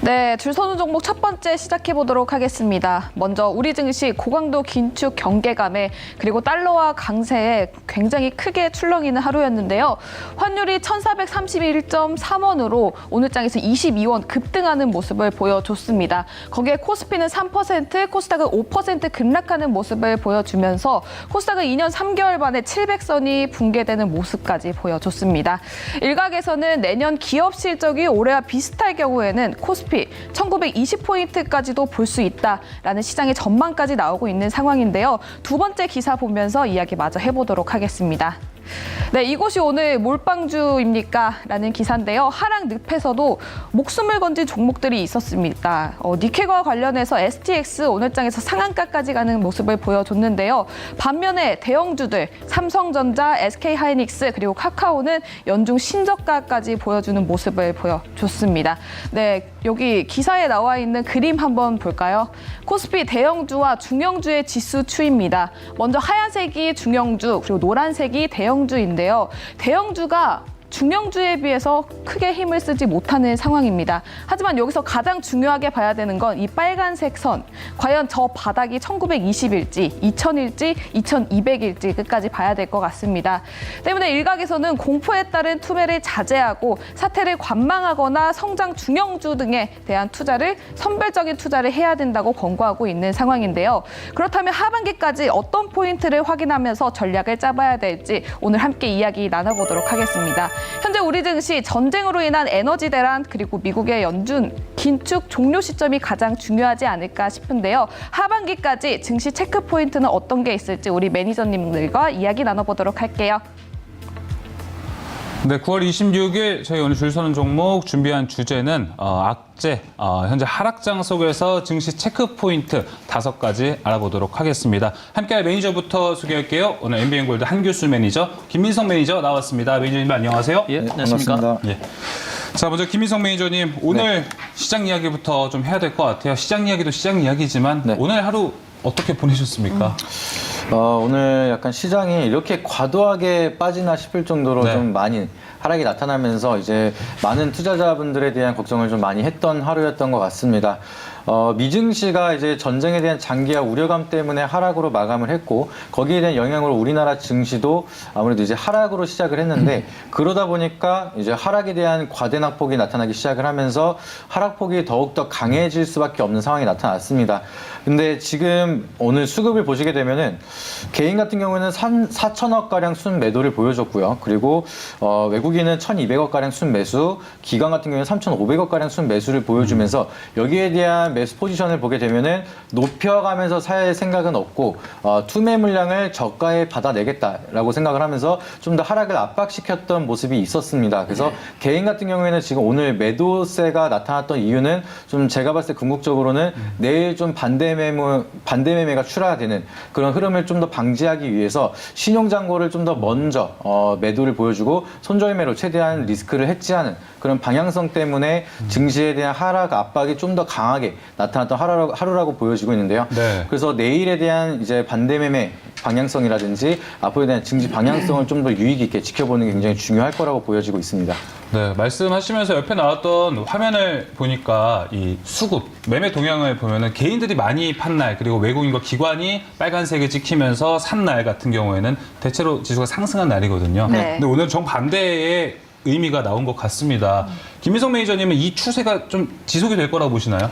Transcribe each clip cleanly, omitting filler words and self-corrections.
네, 줄 서는 종목 첫 번째 시작해 보도록 하겠습니다. 먼저 우리 증시 고강도 긴축 경계감에 그리고 달러와 강세에 굉장히 크게 출렁이는 하루였는데요. 환율이 1,431.3원으로 오늘 장에서 22원 급등하는 모습을 보여줬습니다. 거기에 코스피는 3%, 코스닥은 5% 급락하는 모습을 보여주면서 코스닥은 2년 3개월 만에 700선이 붕괴되는 모습까지 보여줬습니다. 일각에서는 내년 기업 실적이 올해와 비슷할 경우에는 코스피 1920포인트까지도 볼 수 있다라는 시장의 전망까지 나오고 있는 상황인데요. 두 번째 기사 보면서 이야기 마저 해보도록 하겠습니다. 네, 이곳이 오늘 몰빵주입니까? 라는 기사인데요. 하락 늪에서도 목숨을 건진 종목들이 있었습니다. 니켈과 관련해서 STX 오늘장에서 상한가까지 가는 모습을 보여줬는데요. 반면에 대형주들 삼성전자, SK하이닉스 그리고 카카오는 연중 신저가까지 보여주는 모습을 보여줬습니다. 네, 여기 기사에 나와 있는 그림 한번 볼까요? 코스피 대형주와 중형주의 지수 추입니다. 먼저 하얀색이 중형주 그리고 노란색이 대형주인데요. 대형주가 중형주에 비해서 크게 힘을 쓰지 못하는 상황입니다. 하지만 여기서 가장 중요하게 봐야 되는 건 이 빨간색 선. 과연 저 바닥이 1920일지, 2000일지, 2200일지 끝까지 봐야 될 것 같습니다. 때문에 일각에서는 공포에 따른 투매를 자제하고 사태를 관망하거나 성장 중형주 등에 대한 투자를 선별적인 투자를 해야 된다고 권고하고 있는 상황인데요. 그렇다면 하반기까지 어떤 포인트를 확인하면서 전략을 짜봐야 될지 오늘 함께 이야기 나눠보도록 하겠습니다. 현재 우리 증시 전쟁으로 인한 에너지 대란 그리고 미국의 연준 긴축 종료 시점이 가장 중요하지 않을까 싶은데요. 하반기까지 증시 체크 포인트는 어떤 게 있을지 우리 매니저님들과 이야기 나눠보도록 할게요. 네, 9월 26일 저희 오늘 줄 서는 종목 준비한 주제는 악재, 현재 하락장 속에서 증시 체크 포인트 5가지 알아보도록 하겠습니다. 함께할 매니저부터 소개할게요. 오늘 MBN골드 한규수 매니저, 김민성 매니저 나왔습니다. 매니저님 안녕하세요. 예, 반갑습니다. 예. 자, 먼저 김민성 매니저님, 오늘 시장 이야기부터 좀 해야 될 것 같아요. 시장 이야기도 시장 이야기지만 오늘 하루 어떻게 보내셨습니까? 오늘 약간 시장이 이렇게 과도하게 빠지나 싶을 정도로 좀 많이 하락이 나타나면서 이제 많은 투자자분들에 대한 걱정을 좀 많이 했던 하루였던 것 같습니다. 미증시가 이제 전쟁에 대한 장기화 우려감 때문에 하락으로 마감을 했고 거기에 대한 영향으로 우리나라 증시도 아무래도 이제 하락으로 시작을 했는데 그러다 보니까 이제 하락에 대한 과대 낙폭이 나타나기 시작을 하면서 하락폭이 더욱더 강해질 수밖에 없는 상황이 나타났습니다. 근데 지금 오늘 수급을 보시게 되면은 개인 같은 경우에는 4천억 가량 순 매도를 보여줬고요. 그리고 외국인은 1,200억 가량 순 매수, 기관 같은 경우에는 3,500억 가량 순 매수를 보여주면서 여기에 대한 매수 포지션을 보게 되면은 높여가면서 살 생각은 없고 투매 물량을 저가에 받아내겠다라고 생각을 하면서 좀 더 하락을 압박시켰던 모습이 있었습니다. 그래서 개인 같은 경우에는 지금 오늘 매도세가 나타났던 이유는 좀 제가 봤을 때 궁극적으로는 내일 좀 반대 매매가 출하되는 그런 흐름을 좀 더 방지하기 위해서 신용잔고를 좀 더 먼저 매도를 보여주고 손절매로 최대한 리스크를 해지하는 그런 방향성 때문에 증시에 대한 하락 압박이 좀 더 강하게 나타났던 하루라고 보여지고 있는데요. 네. 그래서 내일에 대한 이제 반대 매매 방향성이라든지 앞으로에 대한 증시 방향성을 좀 더 유의 깊게 지켜보는 게 굉장히 중요할 거라고 보여지고 있습니다. 네, 말씀하시면서 옆에 나왔던 화면을 보니까 이 수급, 매매 동향을 보면은 개인들이 많이 판 날 그리고 외국인과 기관이 빨간색을 찍히면서 산 날 같은 경우에는 대체로 지수가 상승한 날이거든요. 네. 근데 오늘 정반대의 의미가 나온 것 같습니다. 김민성 매니저님은 이 추세가 좀 지속이 될 거라고 보시나요?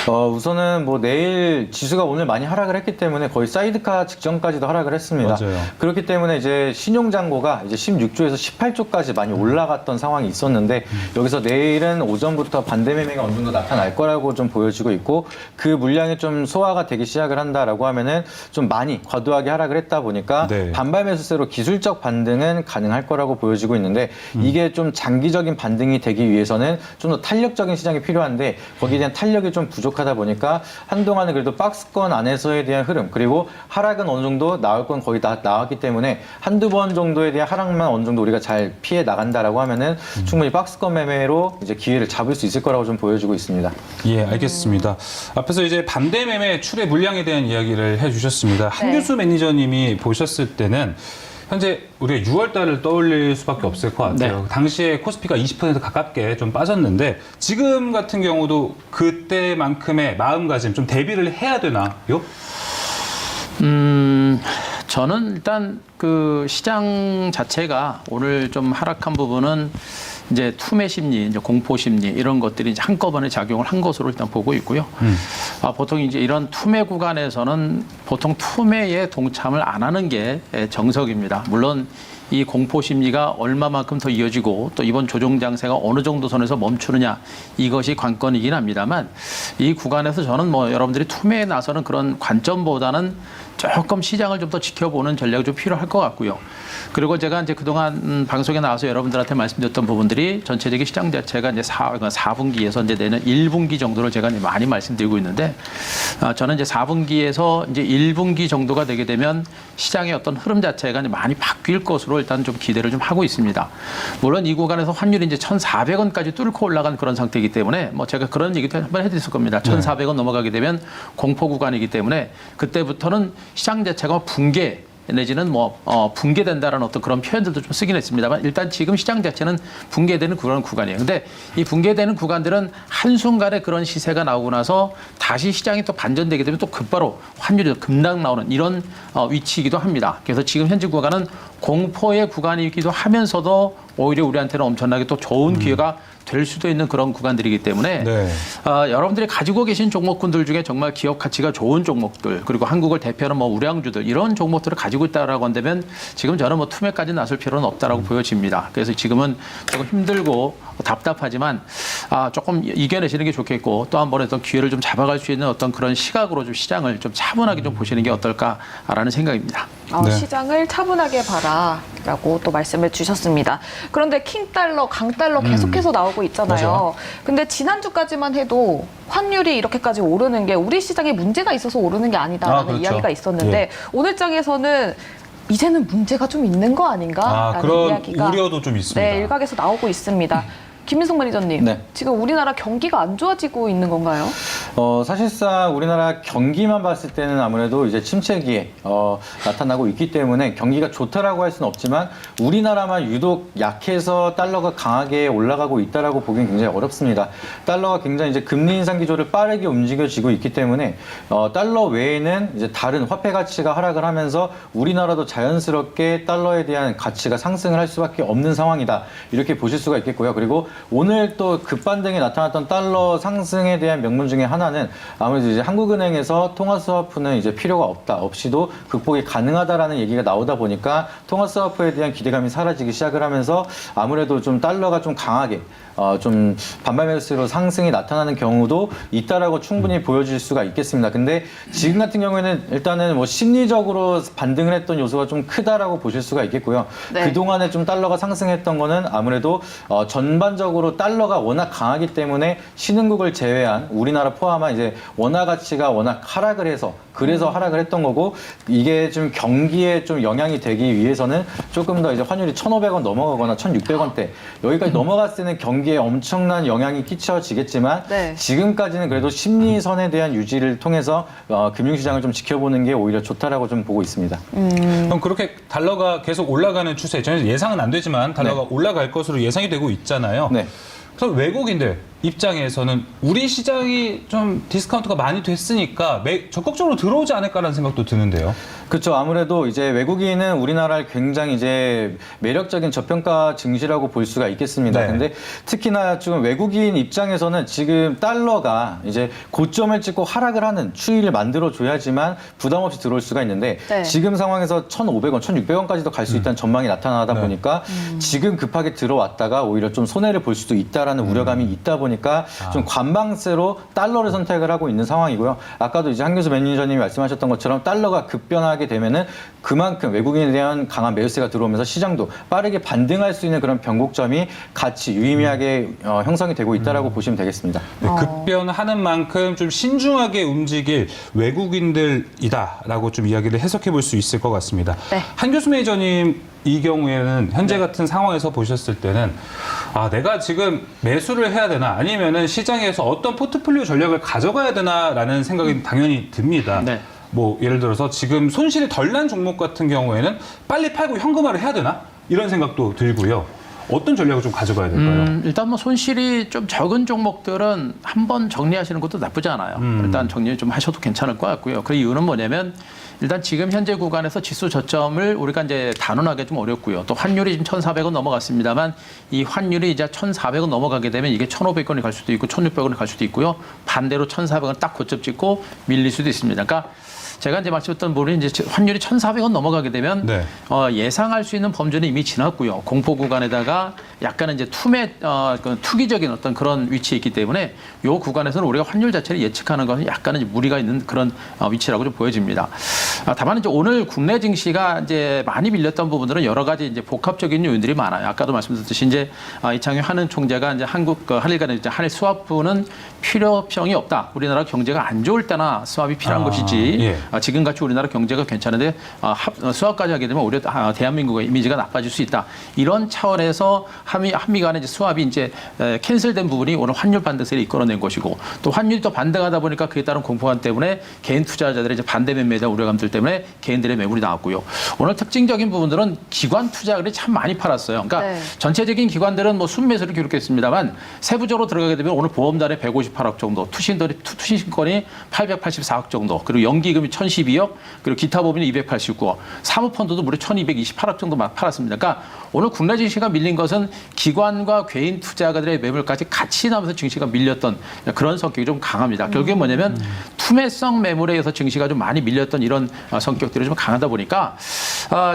우선은 뭐 내일 지수가 오늘 많이 하락을 했기 때문에 거의 사이드카 직전까지도 하락을 했습니다. 맞아요. 그렇기 때문에 이제 신용잔고가 이제 16조에서 18조까지 많이 올라갔던 상황이 있었는데 여기서 내일은 오전부터 반대 매매가 어느 정도 나타날 거라고 좀 보여지고 있고 그 물량이 좀 소화가 되기 시작을 한다라고 하면은 좀 많이 과도하게 하락을 했다 보니까 반발 매수세로 기술적 반등은 가능할 거라고 보여지고 있는데 이게 좀 장기적인 반등이 되기 위해서는 좀 더 탄력적인 시장이 필요한데 거기에 대한 탄력이 좀 부족하다 보니까 한동안은 그래도 박스권 안에서에 대한 흐름 그리고 하락은 어느 정도 나올 건 거의 다 나왔기 때문에 한두 번 정도에 대한 하락만 어느 정도 우리가 잘 피해 나간다라고 하면은 충분히 박스권 매매로 이제 기회를 잡을 수 있을 거라고 좀 보여지고 있습니다. 예, 알겠습니다. 앞에서 이제 반대 매매 출회 물량에 대한 이야기를 해주셨습니다. 한규수 매니저님이 보셨을 때는 현재 우리가 6월 달을 떠올릴 수밖에 없을 것 같아요. 네. 당시에 코스피가 20% 가깝게 좀 빠졌는데 지금 같은 경우도 그때만큼의 마음가짐 좀 대비를 해야 되나요? 저는 일단 그 시장 자체가 오늘 좀 하락한 부분은 이제 투매 심리, 이제 공포 심리 이런 것들이 이제 한꺼번에 작용을 한 것으로 일단 보고 있고요. 보통 이제 이런 투매 구간에서는 보통 투매에 동참을 안 하는 게 정석입니다. 물론 이 공포 심리가 얼마만큼 더 이어지고 또 이번 조정 장세가 어느 정도 선에서 멈추느냐 이것이 관건이긴 합니다만 이 구간에서 저는 뭐 여러분들이 투매에 나서는 그런 관점보다는 조금 시장을 좀 더 지켜보는 전략이 좀 필요할 것 같고요. 그리고 제가 이제 그동안 방송에 나와서 여러분들한테 말씀드렸던 부분들이 전체적인 시장 자체가 이제 4분기에서 이제 내년 1분기 정도를 제가 많이 말씀드리고 있는데 저는 이제 4분기에서 이제 1분기 정도가 되게 되면 시장의 어떤 흐름 자체가 이제 많이 바뀔 것으로 일단 좀 기대를 좀 하고 있습니다. 물론 이 구간에서 환율이 이제 1,400원까지 뚫고 올라간 그런 상태이기 때문에 뭐 제가 그런 얘기도 한번 해드렸을 겁니다. 1,400원 넘어가게 되면 공포 구간이기 때문에 그때부터는 시장 자체가 붕괴 내지는 붕괴된다라는 어떤 그런 표현들도 좀 쓰긴 했습니다만 일단 지금 시장 자체는 붕괴되는 그런 구간이에요. 근데 이 붕괴되는 구간들은 한순간에 그런 시세가 나오고 나서 다시 시장이 또 반전되게 되면 또 곧바로 환율이 급락 나오는 이런 위치이기도 합니다. 그래서 지금 현재 구간은 공포의 구간이기도 하면서도 오히려 우리한테는 엄청나게 또 좋은 기회가 될 수도 있는 그런 구간들이기 때문에 여러분들이 가지고 계신 종목군들 중에 정말 기업 가치가 좋은 종목들 그리고 한국을 대표하는 뭐 우량주들 이런 종목들을 가지고 있다라고 한다면 지금 저는 뭐 투매까지 나설 필요는 없다라고 보여집니다. 그래서 지금은 조금 힘들고 답답하지만 조금 이겨내시는 게 좋겠고 또 한 번에 어떤 기회를 좀 잡아갈 수 있는 어떤 그런 시각으로 좀 시장을 좀 차분하게 좀 보시는 게 어떨까라는 생각입니다. 시장을 차분하게 봐라라고 또 말씀을 주셨습니다. 그런데 킹달러, 강달러 계속해서 나오고 있잖아요. 맞아요. 근데 지난주까지만 해도 환율이 이렇게까지 오르는 게 우리 시장에 문제가 있어서 오르는 게 아니다라는 그렇죠. 이야기가 있었는데 오늘 장에서는 이제는 문제가 좀 있는 거 아닌가라는 그런 이야기가 우려도 좀 있습니다. 네, 일각에서 나오고 있습니다. 김민석 매니저님, 네. 지금 우리나라 경기가 안 좋아지고 있는 건가요? 사실상 우리나라 경기만 봤을 때는 아무래도 이제 침체기에 나타나고 있기 때문에 경기가 좋다라고 할 수는 없지만 우리나라만 유독 약해서 달러가 강하게 올라가고 있다라고 보기는 굉장히 어렵습니다. 달러가 굉장히 이제 금리 인상 기조를 빠르게 움직여지고 있기 때문에 달러 외에는 이제 다른 화폐 가치가 하락을 하면서 우리나라도 자연스럽게 달러에 대한 가치가 상승을 할 수밖에 없는 상황이다. 이렇게 보실 수가 있겠고요. 그리고 오늘 또 급반등이 나타났던 달러 상승에 대한 명분 중에 하나는 아무래도 이제 한국은행에서 통화 스와프는 이제 필요가 없이도 극복이 가능하다라는 얘기가 나오다 보니까 통화 스와프에 대한 기대감이 사라지기 시작을 하면서 아무래도 좀 달러가 좀 강하게 좀 반발 매수로 상승이 나타나는 경우도 있다라고 충분히 보여질 수가 있겠습니다. 근데 지금 같은 경우에는 일단은 뭐 심리적으로 반등을 했던 요소가 좀 크다라고 보실 수가 있겠고요. 네. 그동안에 좀 달러가 상승했던 거는 아무래도 전반적으로 달러가 워낙 강하기 때문에 신흥국을 제외한 우리나라 포함한 이제 원화 가치가 워낙 하락을 해서 그래서 하락을 했던 거고 이게 좀 경기에 좀 영향이 되기 위해서는 조금 더 이제 환율이 1,500원 넘어가거나 1,600원대 여기까지 넘어갔을 때는 경기에 엄청난 영향이 끼쳐지겠지만 네. 지금까지는 그래도 심리선에 대한 유지를 통해서 금융시장을 좀 지켜보는 게 오히려 좋다라고 좀 보고 있습니다. 그럼 그렇게 달러가 계속 올라가는 추세, 저는 예상은 안 되지만 달러가 네. 올라갈 것으로 예상이 되고 있잖아요. 네. 그래서 외국인들 입장에서는 우리 시장이 좀 디스카운트가 많이 됐으니까 적극적으로 들어오지 않을까라는 생각도 드는데요. 그렇죠. 아무래도 이제 외국인은 우리나라를 굉장히 이제 매력적인 저평가 증시라고 볼 수가 있겠습니다. 네. 근데 특히나 지금 외국인 입장에서는 지금 달러가 이제 고점을 찍고 하락을 하는 추이를 만들어 줘야지만 부담 없이 들어올 수가 있는데 네. 지금 상황에서 1,500원, 1,600원까지도 갈 수 있다는 전망이 나타나다 네. 보니까 지금 급하게 들어왔다가 오히려 좀 손해를 볼 수도 있다라는 우려감이 있다 보니까 좀 관망세로 달러를 선택을 하고 있는 상황이고요. 아까도 이제 한교수 매니저님이 말씀하셨던 것처럼 달러가 급변하게 되면은 그만큼 외국인에 대한 강한 매수세가 들어오면서 시장도 빠르게 반등할 수 있는 그런 변곡점이 같이 유의미하게 형성이 되고 있다라고 보시면 되겠습니다. 네, 급변하는 만큼 좀 신중하게 움직일 외국인들이다라고 좀 이야기를 해석해 볼 수 있을 것 같습니다. 네. 한교수 매니저님 이 경우에는 현재 같은 상황에서 보셨을 때는 내가 지금 매수를 해야 되나 아니면은 시장에서 어떤 포트폴리오 전략을 가져가야 되나라는 생각이 당연히 듭니다. 네. 뭐 예를 들어서 지금 손실이 덜 난 종목 같은 경우에는 빨리 팔고 현금화를 해야 되나? 이런 생각도 들고요. 어떤 전략을 좀 가져가야 될까요? 일단 뭐 손실이 좀 적은 종목들은 한번 정리하시는 것도 나쁘지 않아요. 일단 정리 좀 하셔도 괜찮을 것 같고요. 그 이유는 뭐냐면 일단 지금 현재 구간에서 지수 저점을 우리가 이제 단언하기 좀 어렵고요. 또 환율이 지금 1,400원 넘어갔습니다만 이 환율이 이제 1,400원 넘어가게 되면 이게 1,500원이 갈 수도 있고 1,600원이 갈 수도 있고요. 반대로 1,400원 딱 고점 찍고 밀릴 수도 있습니다. 그러니까 제가 이제 말씀드렸던 부분이 이제 환율이 1,400원 넘어가게 되면 네. 예상할 수 있는 범주는 이미 지났고요. 공포 구간에다가 약간은 이제 투기적인 어떤 그런 위치에 있기 때문에 이 구간에서는 우리가 환율 자체를 예측하는 것은 약간은 무리가 있는 그런 위치라고 좀 보여집니다. 다만 이제 오늘 국내 증시가 이제 많이 밀렸던 부분들은 여러 가지 이제 복합적인 요인들이 많아요. 아까도 말씀드렸듯이 이제 이창용 한은 총재가 이제 한일 간의 이제 한일 수합부는 필요성이 없다. 우리나라 경제가 안 좋을 때나 수합이 필요한 것이지. 예. 지금같이 우리나라 경제가 괜찮은데 수합까지 하게 되면 오히려 대한민국의 이미지가 나빠질 수 있다. 이런 차원에서 한미 간의 이제 수합이 이제 캔슬된 부분이 오늘 환율 반등세를 이끌어낸 것이고 또 환율이 또 반등하다 보니까 그에 따른 공포감 때문에 개인 투자자들의 이제 반대 매매에 대한 우려감들 때문에 개인들의 매물이 나왔고요. 오늘 특징적인 부분들은 기관 투자들이 참 많이 팔았어요. 그러니까 네. 전체적인 기관들은 뭐 순매수를 기록했습니다만 세부적으로 들어가게 되면 오늘 보험단에 158억 정도, 투신건이 884억 정도, 그리고 연기금이 1,012억, 그리고 기타 법인이 289억, 사모펀드도 무려 1,228억 정도 팔았습니다. 그러니까 오늘 국내 증시가 밀린 것은 기관과 개인 투자가들의 매물까지 같이 나면서 증시가 밀렸던 그런 성격이 좀 강합니다. 결국에 뭐냐면 투매성 매물에 의해서 증시가 좀 많이 밀렸던 이런 성격들이 좀 강하다 보니까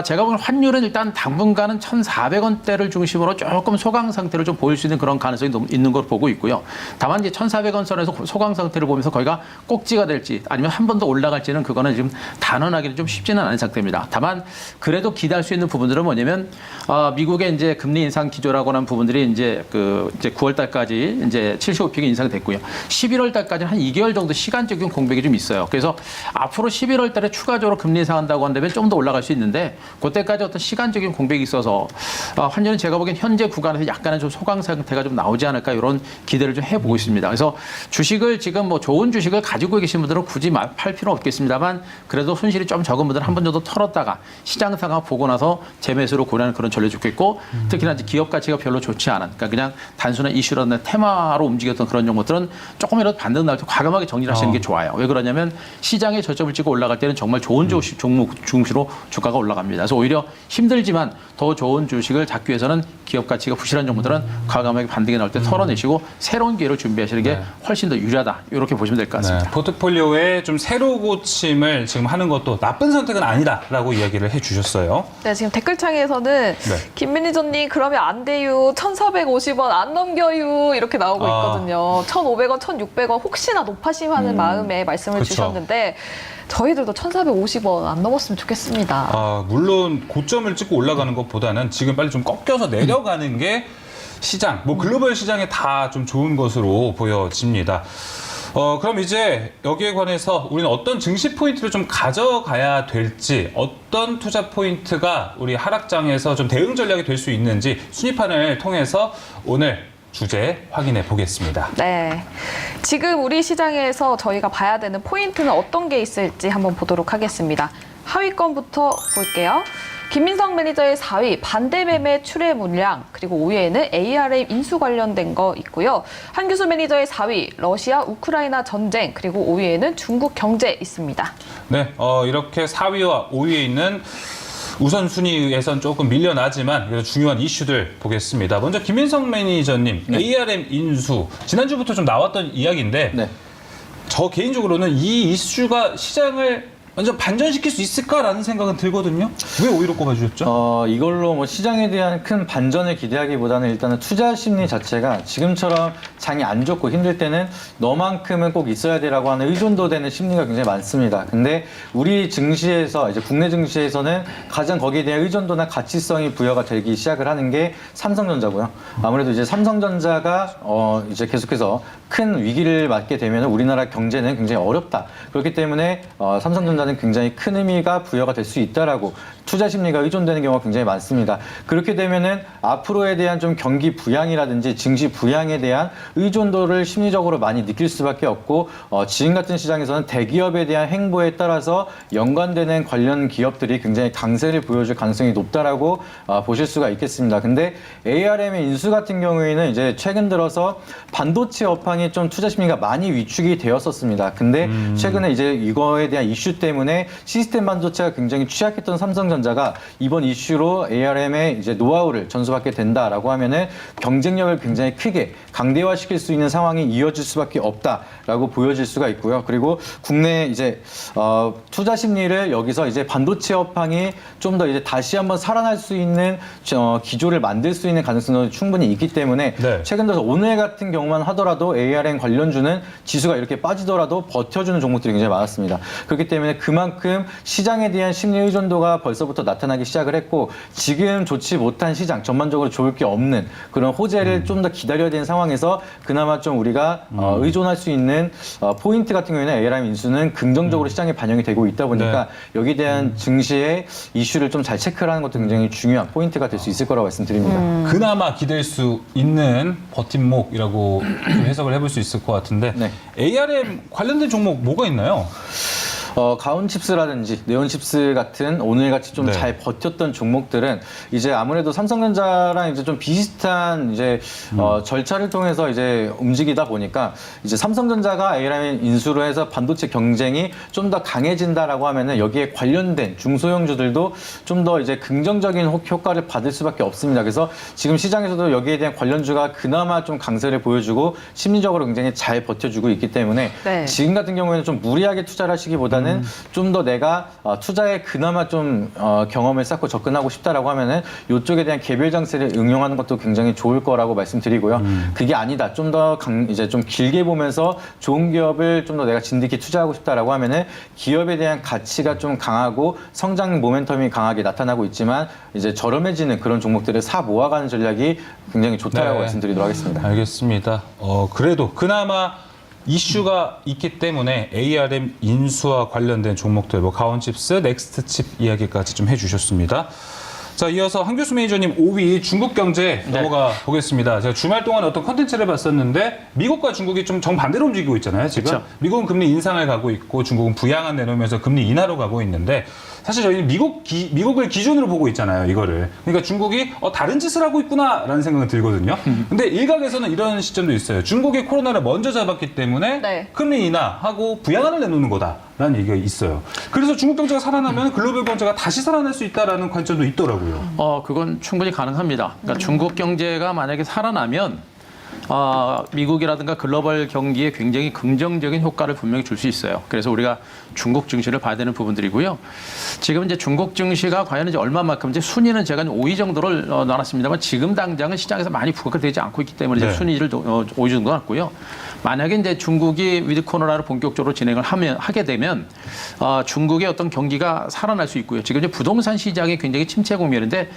제가 보기엔 환율은 일단 당분간은 1,400원대를 중심으로 조금 소강 상태를 좀 보일 수 있는 그런 가능성이 있는 걸 보고 있고요. 다만 이제 1,400원 선에서 소강 상태를 보면서 거기가 꼭지가 될지 아니면 한 번 더 올라갈지는 그거는 지금 단언하기는 좀 쉽지는 않은 상태입니다. 다만 그래도 기대할 수 있는 부분들은 뭐냐면 미국의 이제 금리 인상 기조라고 하는 부분들이 이제 9월 달까지 이제 75픽이 인상됐고요. 11월 달까지는 한 2개월 정도 시간적인 공백이 좀 있어요. 그래서 앞으로 11월 달에 추가적으로 금리 인상한다고 한다면 좀 더 올라갈 수 있는데 그때까지 어떤 시간적인 공백이 있어서 환율은 제가 보기엔 현재 구간에서 약간의 좀 소강 상태가 좀 나오지 않을까 이런 기대를 좀 해보고 있습니다. 그래서 주식을 지금 뭐 좋은 주식을 가지고 계신 분들은 굳이 팔 필요는 없겠습니다만 그래도 손실이 좀 적은 분들은 한 번 정도 털었다가 시장 상황 보고 나서 재매수로 고려하는 그런 전략이 좋겠고 특히나 이제 기업 가치가 별로 좋지 않은 그러니까 그냥 단순한 이슈라는 테마로 움직였던 그런 종목들은 조금이라도 반등 나올 때 과감하게 정리를 하시는 게 좋아요. 왜 그러냐면 시장에 저점을 찍고 올라갈 때는 정말 좋은 종목 중시로 주가가 올라갑니다. 그래서 오히려 힘들지만 더 좋은 주식을 잡기 위해서는 기업 가치가 부실한 종목들은 과감하게 반등이 나올 때 털어내시고 새로운 기회를 준비하시는 게 훨씬 더 유리하다. 이렇게 보시면 될 것 같습니다. 네, 포트폴리오에 좀 새로 고침을 지금 하는 것도 나쁜 선택은 아니다라고 이야기를 해주셨어요. 네, 지금 댓글창에서는 네. 김 매니저님 그러면 안 돼요. 1,450원 안 넘겨요. 이렇게 나오고 있거든요. 1,500원, 1,600원 혹시나 높아심하는 마음에 말씀을 그쵸. 주셨는데 저희들도 1,450원 안 넘었으면 좋겠습니다. 물론 고점을 찍고 올라가는 것보다는 지금 빨리 좀 꺾여서 내려가는 게 시장, 뭐 글로벌 시장에 다 좀 좋은 것으로 보여집니다. 그럼 이제 여기에 관해서 우리는 어떤 증시 포인트를 좀 가져가야 될지, 어떤 투자 포인트가 우리 하락장에서 좀 대응 전략이 될 수 있는지 순위판을 통해서 오늘 주제 확인해 보겠습니다. 네. 지금 우리 시장에서 저희가 봐야 되는 포인트는 어떤 게 있을지 한번 보도록 하겠습니다. 하위권부터 볼게요. 김민성 매니저의 4위 반대 매매 출회 물량, 그리고 5위에는 ARM 인수 관련된 거 있고요. 한규수 매니저의 4위 러시아 우크라이나 전쟁, 그리고 5위에는 중국 경제 있습니다. 네, 이렇게 4위와 5위에 있는 우선순위에선 조금 밀려나지만 그래도 중요한 이슈들 보겠습니다. 먼저 김민성 매니저님, 네. ARM 인수 지난주부터 좀 나왔던 이야기인데 네. 저 개인적으로는 이 이슈가 시장을 완전 반전시킬 수 있을까라는 생각은 들거든요. 왜 5위로 꼽아주셨죠? 이걸로 뭐 시장에 대한 큰 반전을 기대하기보다는 일단은 투자 심리 자체가 지금처럼 장이 안 좋고 힘들 때는 너만큼은 꼭 있어야 되라고 하는 의존도 되는 심리가 굉장히 많습니다. 근데 우리 증시에서 이제 국내 증시에서는 가장 거기에 대한 의존도나 가치성이 부여가 되기 시작을 하는 게 삼성전자고요. 아무래도 이제 삼성전자가 이제 계속해서 큰 위기를 맞게 되면 우리나라 경제는 굉장히 어렵다. 그렇기 때문에 삼성전자는 굉장히 큰 의미가 부여가 될 수 있다라고 투자 심리가 의존되는 경우가 굉장히 많습니다. 그렇게 되면은 앞으로에 대한 좀 경기 부양이라든지 증시 부양에 대한 의존도를 심리적으로 많이 느낄 수밖에 없고 지금 같은 시장에서는 대기업에 대한 행보에 따라서 연관되는 관련 기업들이 굉장히 강세를 보여줄 가능성이 높다라고 보실 수가 있겠습니다. 근데 ARM의 인수 같은 경우에는 이제 최근 들어서 반도체 업황이 좀 투자 심리가 많이 위축이 되었었습니다. 근데 최근에 이제 이거에 대한 이슈 때문에 시스템 반도체가 굉장히 취약했던 삼성전자가 이번 이슈로 ARM의 이제 노하우를 전수받게 된다라고 하면은 경쟁력을 굉장히 크게 강대화시킬 수 있는 상황이 이어질 수밖에 없다라고 보여질 수가 있고요. 그리고 국내 이제 투자 심리를 여기서 이제 반도체 업황이 좀 더 이제 다시 한번 살아날 수 있는 기조를 만들 수 있는 가능성도 충분히 있기 때문에 네. 최근 들어서 오늘 같은 경우만 하더라도 ARM 관련주는 지수가 이렇게 빠지더라도 버텨주는 종목들이 굉장히 많았습니다. 그렇기 때문에 그만큼 시장에 대한 심리 의존도가 벌써부터 나타나기 시작을 했고 지금 좋지 못한 시장, 전반적으로 좋을 게 없는 그런 호재를 좀 더 기다려야 되는 상황에서 그나마 좀 우리가 의존할 수 있는 포인트 같은 경우에는 ARM 인수는 긍정적으로 시장에 반영이 되고 있다 보니까 여기에 대한 증시의 이슈를 좀 잘 체크를 하는 것도 굉장히 중요한 포인트가 될 수 있을 거라고 말씀드립니다. 그나마 기댈 수 있는 버팀목이라고 좀 해석을 해볼 수 있을 것 같은데 네. ARM 관련된 종목 뭐가 있나요? 가온칩스라든지 네온칩스 같은 오늘같이 좀 네. 잘 버텼던 종목들은 이제 아무래도 삼성전자랑 이제 좀 비슷한 이제 절차를 통해서 이제 움직이다 보니까 이제 삼성전자가 ARM 인수로 해서 반도체 경쟁이 좀 더 강해진다라고 하면은 여기에 관련된 중소형주들도 좀 더 이제 긍정적인 효과를 받을 수밖에 없습니다. 그래서 지금 시장에서도 여기에 대한 관련주가 그나마 좀 강세를 보여주고 심리적으로 굉장히 잘 버텨주고 있기 때문에 네. 지금 같은 경우에는 좀 무리하게 투자를 하시기보다는 좀 더 내가 투자에 그나마 좀 경험을 쌓고 접근하고 싶다라고 하면은 이쪽에 대한 개별 장세를 응용하는 것도 굉장히 좋을 거라고 말씀드리고요. 그게 아니다. 좀 더 이제 좀 길게 보면서 좋은 기업을 좀 더 내가 진득히 투자하고 싶다라고 하면은 기업에 대한 가치가 좀 강하고 성장 모멘텀이 강하게 나타나고 있지만 이제 저렴해지는 그런 종목들을 사 모아가는 전략이 굉장히 좋다라고 네. 말씀드리도록 하겠습니다. 알겠습니다. 그래도 그나마 이슈가 있기 때문에 ARM 인수와 관련된 종목들, 뭐 가온칩스, 넥스트칩 이야기까지 좀 해주셨습니다. 자, 이어서 한교수 매니저님 5위 중국 경제 넘어가 보겠습니다. 제가 주말 동안 어떤 컨텐츠를 봤었는데 미국과 중국이 좀 정반대로 움직이고 있잖아요, 지금. 그쵸. 미국은 금리 인상을 가고 있고 중국은 부양안 내놓으면서 금리 인하로 가고 있는데 사실 저희는 미국을 기준으로 보고 있잖아요, 이거를. 그러니까 중국이 다른 짓을 하고 있구나라는 생각은 들거든요. 근데 일각에서는 이런 시점도 있어요. 중국이 코로나를 먼저 잡았기 때문에 네. 금리 인하하고 부양안을 내놓는 거다라는 얘기가 있어요. 그래서 중국 경제가 살아나면 글로벌 경제가 다시 살아날 수 있다라는 관점도 있더라고요. 그건 충분히 가능합니다. 그러니까 중국 경제가 만약에 살아나면 미국이라든가 글로벌 경기에 굉장히 긍정적인 효과를 분명히 줄 수 있어요. 그래서 우리가 중국 증시를 봐야 되는 부분들이고요. 지금 이제 중국 증시가 과연 이제 얼마만큼 이제 순위는 제가 5위 정도를 나눴습니다만 지금 당장은 시장에서 많이 부각이 되지 않고 있기 때문에 네. 이제 순위를 5위 정도 놨고요. 만약에 이제 중국이 위드 코로나를 본격적으로 진행을 하게 되면 중국의 어떤 경기가 살아날 수 있고요. 지금 이제 부동산 시장이 굉장히 침체 국면인데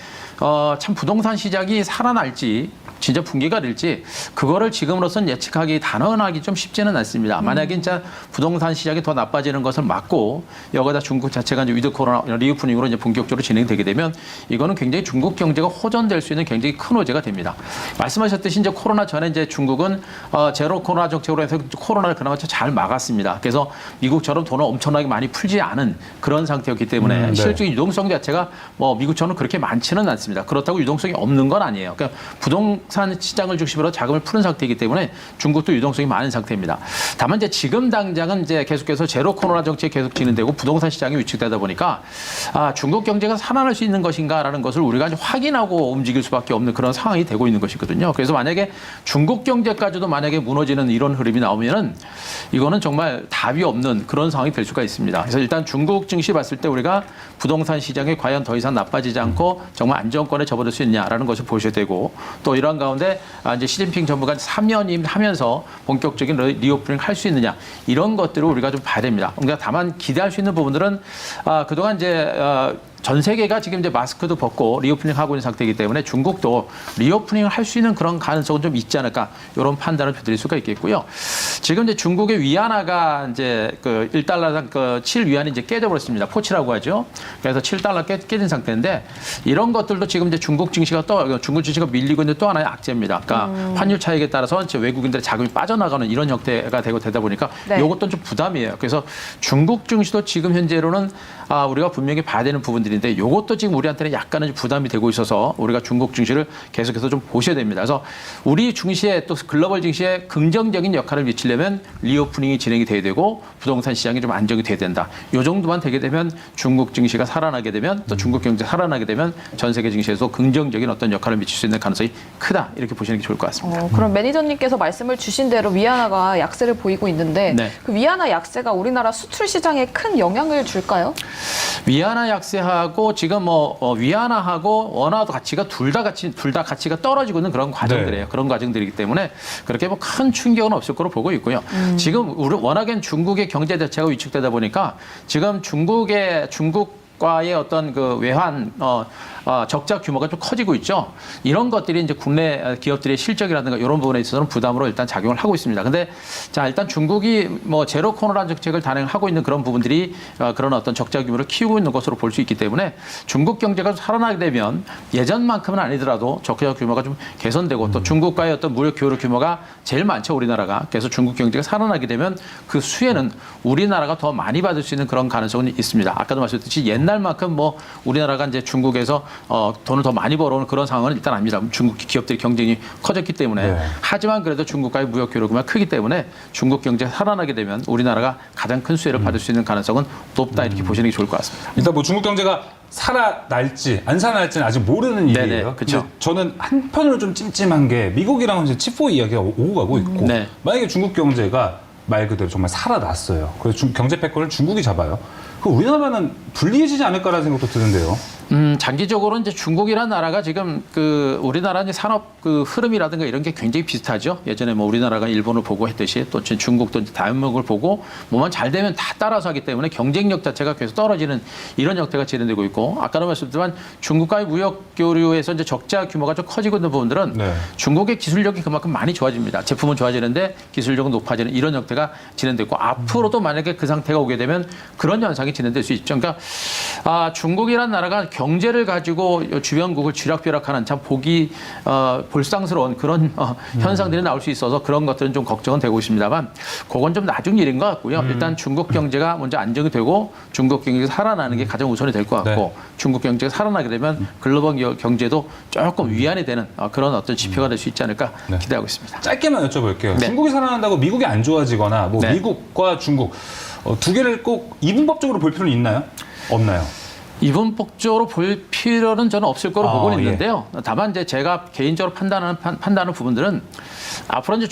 참 부동산 시장이 살아날지 진짜 붕괴가 될지 그거를 지금으로선 예측하기 단언하기 좀 쉽지는 않습니다. 만약에 진짜 부동산 시장이 더 나빠지는 것을 막고 여기다 중국 자체가 이제 위드 코로나 리오프닝으로 이제 본격적으로 진행되게 되면 이거는 굉장히 중국 경제가 호전될 수 있는 굉장히 큰 호재가 됩니다. 말씀하셨듯이 이제 코로나 전에 이제 중국은 제로 코로나 정책으로 해서 코로나를 그나마 잘 막았습니다. 그래서 미국처럼 돈을 엄청나게 많이 풀지 않은 그런 상태였기 때문에 네. 실질적인 유동성 자체가 뭐 미국처럼 그렇게 많지는 않습니다. 그렇다고 유동성이 없는 건 아니에요. 그러니까 부동산 시장을 중심으로 자금을 푸는 상태이기 때문에 중국도 유동성이 많은 상태입니다. 다만 이제 지금 당장은 이제 계속해서 제로 코로나 정책이 계속 진행되고 부동산 시장이 위축되다 보니까 중국 경제가 살아날 수 있는 것인가라는 것을 우리가 이제 확인하고 움직일 수밖에 없는 그런 상황이 되고 있는 것이거든요. 그래서 만약에 중국 경제까지도 만약에 무너지는 이런 흐름이 나오면은 이거는 정말 답이 없는 그런 상황이 될 수가 있습니다. 그래서 일단 중국 증시 봤을 때 우리가 부동산 시장이 과연 더 이상 나빠지지 않고 정말 안정권에 접어들 수 있냐라는 것을 보셔야 되고 또 이러한 가운데 이제 시진핑 정부가 3년임 하면서 본격적인 리오프닝 할 수 있느냐 이런 것들을 우리가 좀 봐야 됩니다. 그러니까 다만 기대할 수 있는 부분들은 그동안 이제 전 세계가 지금 이제 마스크도 벗고 리오프닝 하고 있는 상태이기 때문에 중국도 리오프닝을 할 수 있는 그런 가능성은 좀 있지 않을까 이런 판단을 드릴 수가 있겠고요. 지금 이제 중국의 위안화가 이제 그 1달러당 그 7위안이 이제 깨져버렸습니다. 포치라고 하죠. 그래서 7달러 깨진 상태인데 이런 것들도 지금 이제 중국 증시가 밀리고 있는 또 하나의 악재입니다. 그러니까 환율 차익에 따라서 이제 외국인들의 자금이 빠져나가는 이런 형태가 되다 보니까 네. 이것도 좀 부담이에요. 그래서 중국 증시도 지금 현재로는 우리가 분명히 봐야 되는 부분들인데 이것도 지금 우리한테는 약간은 부담이 되고 있어서 우리가 중국 증시를 계속해서 좀 보셔야 됩니다. 그래서 우리 증시에 또 글로벌 증시에 긍정적인 역할을 미치려면 리오프닝이 진행이 돼야 되고 부동산 시장이 좀 안정이 돼야 된다. 이 정도만 되게 되면 중국 증시가 살아나게 되면 또 중국 경제가 살아나게 되면 전 세계 증시에서 긍정적인 어떤 역할을 미칠 수 있는 가능성이 크다. 이렇게 보시는 게 좋을 것 같습니다. 그럼 매니저님께서 말씀을 주신 대로 위안화가 약세를 보이고 있는데 네. 그 위안화 약세가 우리나라 수출 시장에 큰 영향을 줄까요? 위안화 약세하고 지금 위안화하고 원화도 가치가 둘 다 가치가 떨어지고 있는 그런 과정들이에요. 네. 그런 과정들이기 때문에 그렇게 뭐 큰 충격은 없을 거로 보고 있고요. 지금 워낙엔 중국의 경제 자체가 위축되다 보니까 지금 중국과의 어떤 그 외환 적자 규모가 좀 커지고 있죠. 이런 것들이 이제 국내 기업들의 실적이라든가 이런 부분에 있어서는 부담으로 일단 작용을 하고 있습니다. 근데 자, 일단 중국이 뭐 제로 코로나 정책을 단행하고 있는 그런 부분들이 그런 어떤 적자 규모를 키우고 있는 것으로 볼 수 있기 때문에 중국 경제가 살아나게 되면 예전만큼은 아니더라도 적자 규모가 좀 개선되고 또 중국과의 어떤 무역 교류 규모가 제일 많죠, 우리나라가. 그래서 중국 경제가 살아나게 되면 그 수혜는 우리나라가 더 많이 받을 수 있는 그런 가능성은 있습니다. 아까도 말씀드렸듯이 옛날만큼 뭐 우리나라가 이제 중국에서 돈을 더 많이 벌어오는 그런 상황은 일단 아닙니다. 중국 기업들의 경쟁이 커졌기 때문에. 네. 하지만 그래도 중국과의 무역 교류가 크기 때문에 중국 경제가 살아나게 되면 우리나라가 가장 큰 수혜를 받을 수 있는 가능성은 높다 이렇게 보시는 게 좋을 것 같습니다. 일단 뭐 중국 경제가 살아날지 안 살아날지는 아직 모르는 네네, 일이에요. 그쵸. 근데 저는 한편으로 좀 찜찜한 게 미국이랑 이제 칩4 이야기가 오고 가고 있고 네. 만약에 중국 경제가 말 그대로 정말 살아났어요. 그래서 경제 패권을 중국이 잡아요. 그 우리나라는 불리해지지 않을까라는 생각도 드는데요. 장기적으로 이제 중국이라는 나라가 지금 그 우리나라 이제 산업 그 흐름이라든가 이런 게 굉장히 비슷하죠. 예전에 뭐 우리나라가 일본을 보고 했듯이 또 중국도 이제 대한민국을 보고 뭐만 잘 되면 다 따라서 하기 때문에 경쟁력 자체가 계속 떨어지는 이런 형태가 진행되고 있고 아까도 말씀드렸지만 중국과의 무역 교류에서 이제 적자 규모가 좀 커지고 있는 부분들은 네. 중국의 중국의 기술력이 그만큼 많이 좋아집니다. 제품은 좋아지는데 기술력은 높아지는 이런 형태가 진행되고 앞으로도 만약에 그 상태가 오게 되면 그런 현상이 진행될 수 있죠. 그러니까 중국이라는 나라가 경제를 가지고 주변국을 쥐락펴락하는 참 보기 볼상스러운 그런 현상들이 나올 수 있어서 그런 것들은 좀 걱정은 되고 있습니다만 그건 좀 나중 일인 것 같고요. 일단 중국 경제가 먼저 안정이 되고 중국 경제가 살아나는 게 가장 우선이 될 것 같고 네. 중국 경제가 살아나게 되면 글로벌 경제도 조금 위안이 되는 그런 어떤 지표가 될 수 있지 않을까 네. 기대하고 있습니다. 짧게만 여쭤볼게요. 네. 중국이 살아난다고 미국이 안 좋아지거나 뭐 네. 미국과 중국 두 개를 꼭 이분법적으로 볼 필요는 있나요? 없나요? 이분법적으로 볼 필요는 저는 없을 거로 보고는 예. 있는데요. 다만 이제 제가 개인적으로 판단하는 부분들은 앞으로 이제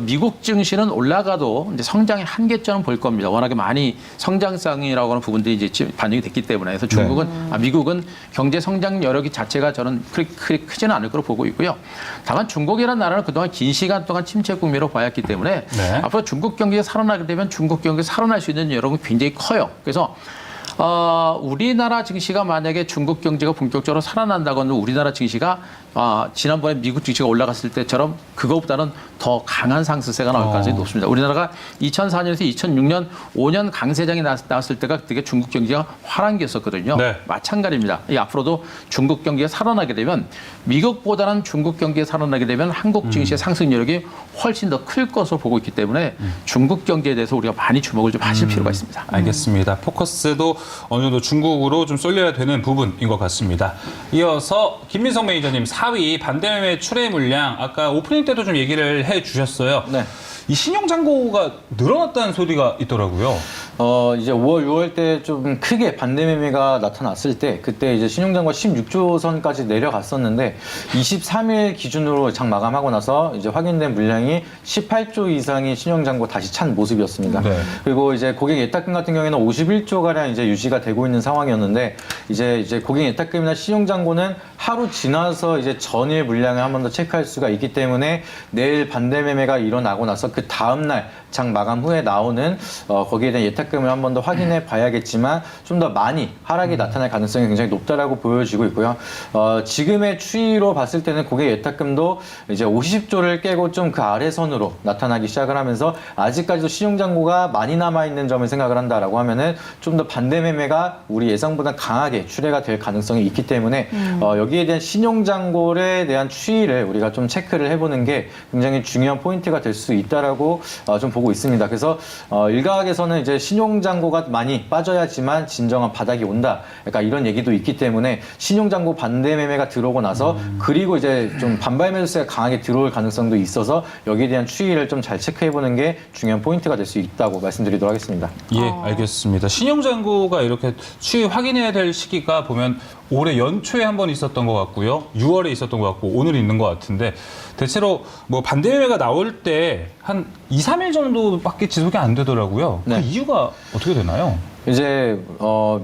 미국 증시는 올라가도 이제 성장의 한계점은 볼 겁니다. 워낙에 많이 성장성이라고 하는 부분들이 이제 반영이 됐기 때문에 그래서 중국은 미국은 경제 성장 여력이 자체가 저는 그렇게 크지는 않을 거로 보고 있고요. 다만 중국이라는 나라는 그동안 긴 시간 동안 침체 국면으로 봐왔기 때문에 네. 앞으로 중국 경기가 살아나게 되면 중국 경기가 살아날 수 있는 여력은 굉장히 커요. 그래서 우리나라 증시가 만약에 중국 경제가 본격적으로 살아난다고 하면 우리나라 증시가 지난번에 미국 증시가 올라갔을 때처럼 그거보다는 더 강한 상승세가 나올 가능성이 높습니다. 우리나라가 2004년에서 2006년 5년 강세장이 나왔을 때가 되게 중국 경제가 화랑기였었거든요. 네. 마찬가지입니다. 앞으로도 중국 경기가 살아나게 되면 미국보다는 중국 경기가 살아나게 되면 한국 증시의 상승 여력이 훨씬 더 클 것으로 보고 있기 때문에 중국 경제에 대해서 우리가 많이 주목을 좀 하실 필요가 있습니다. 알겠습니다. 포커스도 어느 정도 중국으로 좀 쏠려야 되는 부분인 것 같습니다. 이어서 김민성 매니저님 4위 반대매매 출회 물량 아까 오프닝 때도 좀 얘기를 해주셨어요. 네. 이 신용 잔고가 늘어났다는 소리가 있더라고요. 이제 5월, 6월 때 좀 크게 반대 매매가 나타났을 때 그때 이제 신용잔고가 16조 선까지 내려갔었는데 23일 기준으로 장 마감하고 나서 이제 확인된 물량이 18조 이상의 신용잔고 다시 찬 모습이었습니다. 네. 그리고 이제 고객 예탁금 같은 경우에는 51조 가량 이제 유지가 되고 있는 상황이었는데 이제 고객 예탁금이나 신용잔고는 하루 지나서 이제 전일 물량을 한 번 더 체크할 수가 있기 때문에 내일 반대 매매가 일어나고 나서 그 다음 날 장 마감 후에 나오는 거기에 대한 예탁금을 한 번 더 확인해 봐야겠지만 좀 더 많이 하락이 나타날 가능성이 굉장히 높다라고 보여지고 있고요. 지금의 추이로 봤을 때는 고객 예탁금도 이제 50조를 깨고 좀 그 아래 선으로 나타나기 시작을 하면서 아직까지도 신용잔고가 많이 남아있는 점을 생각을 한다라고 하면은 좀 더 반대 매매가 우리 예상보다 강하게 출회가 될 가능성이 있기 때문에 여기에 대한 신용잔고에 대한 추이를 우리가 좀 체크를 해보는 게 굉장히 중요한 포인트가 될 수 있다라고 좀 보고 있습니다. 그래서 일각에서는 이제 신용잔고가 많이 빠져야지만 진정한 바닥이 온다. 약간 이런 얘기도 있기 때문에 신용잔고 반대 매매가 들어오고 나서 그리고 이제 좀 반발 매수세가 강하게 들어올 가능성도 있어서 여기에 대한 추이를 좀 잘 체크해보는 게 중요한 포인트가 될 수 있다고 말씀드리도록 하겠습니다. 예, 알겠습니다. 신용잔고가 이렇게 추이 확인해야 될 시기가 보면 올해 연초에 한 번 있었던 것 같고요. 6월에 있었던 것 같고 오늘 있는 것 같은데 대체로 뭐 반대 매매가 나올 때 한 2, 3일 정도밖에 지속이 안 되더라고요. 네. 그 이유가 어떻게 되나요? 이제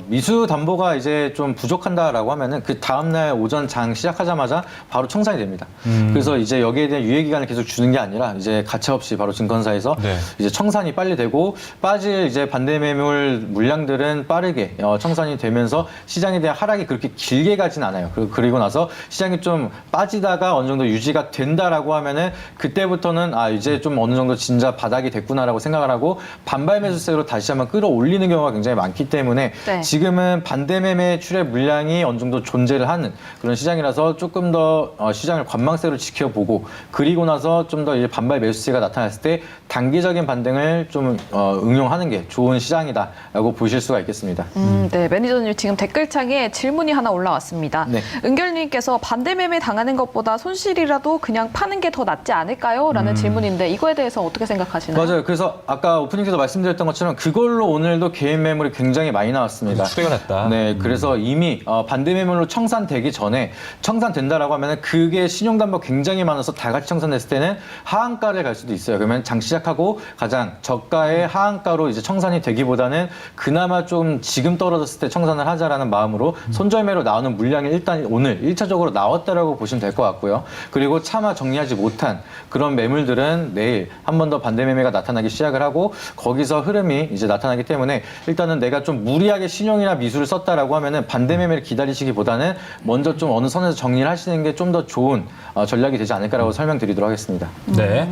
미수 담보가 이제 좀 부족한다라고 하면은 그 다음날 오전 장 시작하자마자 바로 청산이 됩니다. 그래서 이제 여기에 대한 유예 기간을 계속 주는 게 아니라 이제 가차없이 바로 증권사에서 네. 이제 청산이 빨리 되고 빠질 이제 반대 매물 물량들은 빠르게 청산이 되면서 시장에 대한 하락이 그렇게 길게 가진 않아요. 그리고 나서 시장이 좀 빠지다가 어느 정도 유지가 된다라고 하면은 그때부터는 이제 좀 어느 정도 진짜 바닥이 됐구나라고 생각을 하고 반발 매수세로 다시 한번 끌어올리는 경우가 굉장히 많기 때문에 네. 지금은 반대 매매 출회 물량이 어느 정도 존재를 하는 그런 시장이라서 조금 더 시장을 관망세로 지켜보고 그리고 나서 좀 더 이제 반발 매수세가 나타났을 때 단기적인 반등을 좀 응용하는 게 좋은 시장이다라고 보실 수가 있겠습니다. 네, 매니저님 지금 댓글창에 질문이 하나 올라왔습니다. 네. 은결님께서 반대 매매 당하는 것보다 손실이라도 그냥 파는 게 더 낫지 않을까요? 라는 질문인데 이거에 대해서 어떻게 생각하시나요? 맞아요. 그래서 아까 오프닝에서 말씀드렸던 것처럼 그걸로 오늘도 개인 매물이 굉장히 많이 나왔습니다. 출회가 됐다. 네, 그래서 이미 반대 매물로 청산되기 전에 청산된다라고 하면은 그게 신용담보 굉장히 많아서 다 같이 청산됐을 때는 하한가를 갈 수도 있어요. 그러면 장 시작하고 가장 저가의 하한가로 이제 청산이 되기보다는 그나마 좀 지금 떨어졌을 때 청산을 하자라는 마음으로 손절매로 나오는 물량이 일단 오늘 1차적으로 나왔다라고 보시면 될 것 같고요. 그리고 차마 정리하지 못한 그런 매물들은 내일 한 번 더 반대 매매가 나타나기 시작을 하고 거기서 흐름이 이제 나타나기 때문에 일단은 내가 좀 무리하게 신용이나 미수를 썼다라고 하면은 반대 매매를 기다리시기보다는 먼저 좀 어느 선에서 정리를 하시는 게 좀 더 좋은 전략이 되지 않을까라고 설명드리도록 하겠습니다. 네.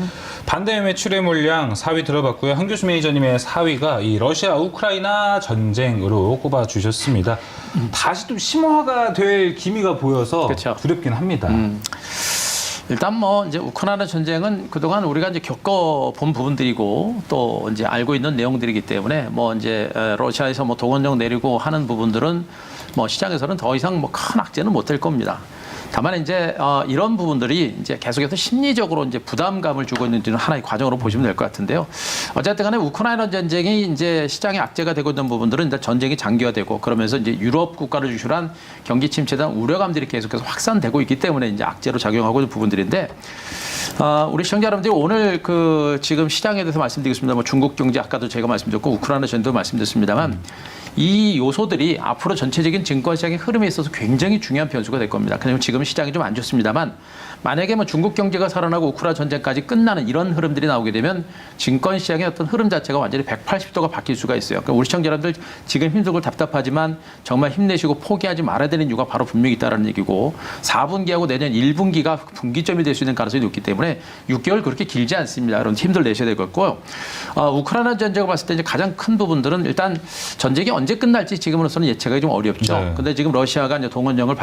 반대 매매 출회 물량 4위 들어봤고요. 한교수 매니저님의 4위가 이 러시아 우크라이나 전쟁으로 꼽아주셨습니다. 다시 좀 심화가 될 기미가 보여서 그렇죠. 두렵긴 합니다. 일단 뭐 이제 우크라이나 전쟁은 그동안 우리가 이제 겪어본 부분들이고 또 이제 알고 있는 내용들이기 때문에 뭐 이제 러시아에서 뭐 동원령 내리고 하는 부분들은 뭐 시장에서는 더 이상 뭐 큰 악재는 못 될 겁니다. 다만 이제 이런 부분들이 이제 계속해서 심리적으로 이제 부담감을 주고 있는 하나의 과정으로 보시면 될 것 같은데요. 어쨌든 간에 우크라이나 전쟁이 이제 시장의 악재가 되고 있는 부분들은 이제 전쟁이 장기화되고 그러면서 이제 유럽 국가를 유출한 경기 침체에 대한 우려감들이 계속해서 확산되고 있기 때문에 이제 악재로 작용하고 있는 부분들인데 우리 시청자 여러분들이 오늘 그 지금 시장에 대해서 말씀드리겠습니다. 뭐 중국 경제 아까도 제가 말씀드렸고 우크라이나 전도 말씀드렸습니다만 이 요소들이 앞으로 전체적인 증권 시장의 흐름에 있어서 굉장히 중요한 변수가 될 겁니다. 그냥 지금 시장이 좀 안 좋습니다만 만약에 뭐 중국 경제가 살아나고 우크라이나 전쟁까지 끝나는 이런 흐름들이 나오게 되면 증권 시장의 어떤 흐름 자체가 완전히 180도가 바뀔 수가 있어요. 그러니까 우리 시청자 여러분들 지금 힘들고 답답하지만 정말 힘내시고 포기하지 말아야 되는 이유가 바로 분명히 있다는 얘기고 4분기하고 내년 1분기가 분기점이 될 수 있는 가능성이 높기 때문에 6개월 그렇게 길지 않습니다. 여러분 힘들 내셔야 될 것 같고요. 우크라이나 전쟁을 봤을 때 이제 가장 큰 부분들은 일단 전쟁이 언제 끝날지 지금으로서는 예측하기 좀 어렵죠. 네. 근데 지금 러시아가 이제 동원령을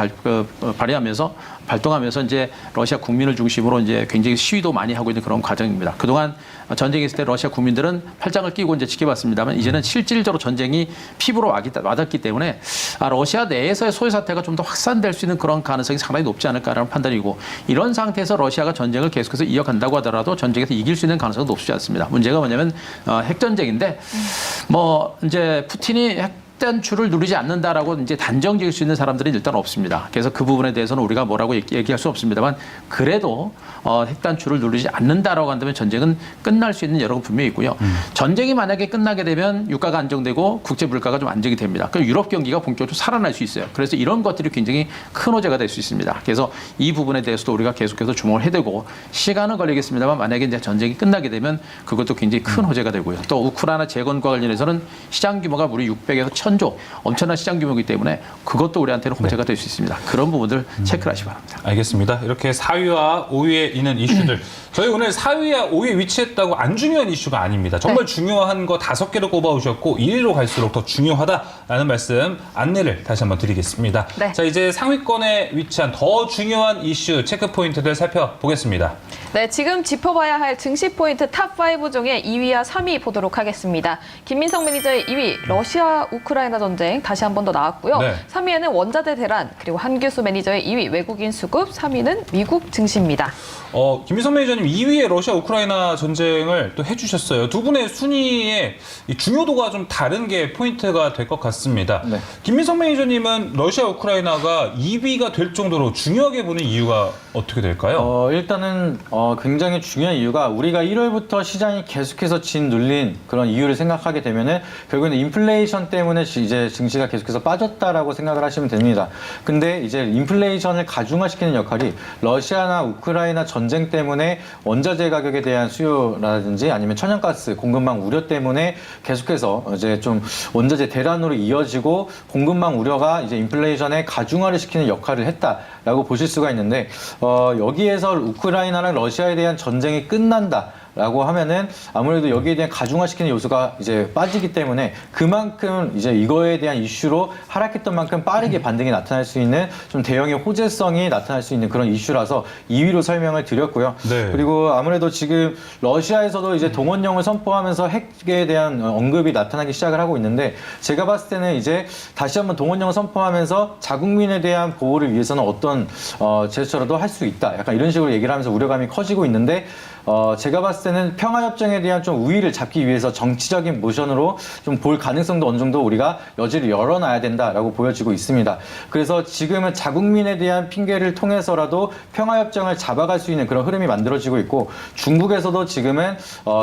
발동하면서 이제 러시아 국민을 중심으로 이제 굉장히 시위도 많이 하고 있는 그런 과정입니다. 그동안 전쟁이 있을 때 러시아 국민들은 팔짱을 끼고 이제 지켜봤습니다만 이제는 실질적으로 전쟁이 피부로 와닿기 때문에 러시아 내에서의 소요 사태가 좀 더 확산될 수 있는 그런 가능성이 상당히 높지 않을까라는 판단이고 이런 상태에서 러시아가 전쟁을 계속해서 이어간다고 하더라도 전쟁에서 이길 수 있는 가능성은 높지 않습니다. 문제가 뭐냐면 핵전쟁인데 뭐 이제 푸틴이 핵단추를 누르지 않는다라고 이제 단정 지을 수 있는 사람들은 일단 없습니다. 그래서 그 부분에 대해서는 우리가 뭐라고 얘기할 수 없습니다만 그래도 핵단추를 누르지 않는다라고 한다면 전쟁은 끝날 수 있는 여러가 분명히 있고요. 전쟁이 만약에 끝나게 되면 유가가 안정되고 국제 물가가 좀 안정이 됩니다. 그럼 유럽 경기가 본격적으로 살아날 수 있어요. 그래서 이런 것들이 굉장히 큰 호재가 될 수 있습니다. 그래서 이 부분에 대해서도 우리가 계속해서 주목을 해야 되고 시간은 걸리겠습니다만 만약에 이제 전쟁이 끝나게 되면 그것도 굉장히 큰 호재가 되고요. 또 우크라이나 재건과 관련해서는 시장 규모가 무려 600에서 1000조 엄청난 시장 규모이기 때문에 그것도 우리한테는 호재가 될 수 있습니다. 그런 부분들 체크를 하시기 바랍니다. 알겠습니다. 이렇게 4위와 5위에 있는 이슈들. 저희 오늘 4위와 5위에 위치했다고 안 중요한 이슈가 아닙니다. 정말 중요한 거 5개를 꼽아오셨고 1위로 갈수록 더 중요하다라는 말씀 안내를 다시 한번 드리겠습니다. 네. 자, 이제 상위권에 위치한 더 중요한 이슈 체크 포인트들 살펴보겠습니다. 네, 지금 짚어봐야 할 증시 포인트 탑5 중에 2위와 3위 보도록 하겠습니다. 김민성 매니저의 2위, 러시아 우크라이나 전쟁 다시 한 번 더 나왔고요. 네. 3위에는 원자재 대란, 그리고 한규수 매니저의 2위, 외국인 수급, 3위는 미국 증시입니다. 김민성 매니저님 2위에 러시아 우크라이나 전쟁을 또 해주셨어요. 두 분의 순위의 이 중요도가 좀 다른 게 포인트가 될 것 같습니다. 네. 김민성 매니저님은 러시아 우크라이나가 2위가 될 정도로 중요하게 보는 이유가 어떻게 될까요? 일단은 굉장히 중요한 이유가 우리가 1월부터 시장이 계속해서 눌린 그런 이유를 생각하게 되면은 결국에는 인플레이션 때문에 이제 증시가 계속해서 빠졌다라고 생각을 하시면 됩니다. 근데 이제 인플레이션을 가중화시키는 역할이 러시아나 우크라이나 전쟁 때문에 원자재 가격에 대한 수요라든지 아니면 천연가스 공급망 우려 때문에 계속해서 이제 좀 원자재 대란으로 이어지고 공급망 우려가 이제 인플레이션의 가중화를 시키는 역할을 했다라고 보실 수가 있는데 여기에서 우크라이나랑 러시아에 대한 전쟁이 끝난다. 라고 하면은 아무래도 여기에 대한 가중화시키는 요소가 이제 빠지기 때문에 그만큼 이제 이거에 대한 이슈로 하락했던 만큼 빠르게 반등이 나타날 수 있는 좀 대형의 호재성이 나타날 수 있는 그런 이슈라서 2위로 설명을 드렸고요. 네. 그리고 아무래도 지금 러시아에서도 이제 동원령을 선포하면서 핵에 대한 언급이 나타나기 시작을 하고 있는데 제가 봤을 때는 이제 다시 한번 동원령을 선포하면서 자국민에 대한 보호를 위해서는 어떤 제스처라도 할 수 있다. 약간 이런 식으로 얘기를 하면서 우려감이 커지고 있는데 제가 봤을 때는 평화협정에 대한 좀 우위를 잡기 위해서 정치적인 모션으로 좀 볼 가능성도 어느 정도 우리가 여지를 열어놔야 된다라고 보여지고 있습니다. 그래서 지금은 자국민에 대한 핑계를 통해서라도 평화협정을 잡아갈 수 있는 그런 흐름이 만들어지고 있고 중국에서도 지금은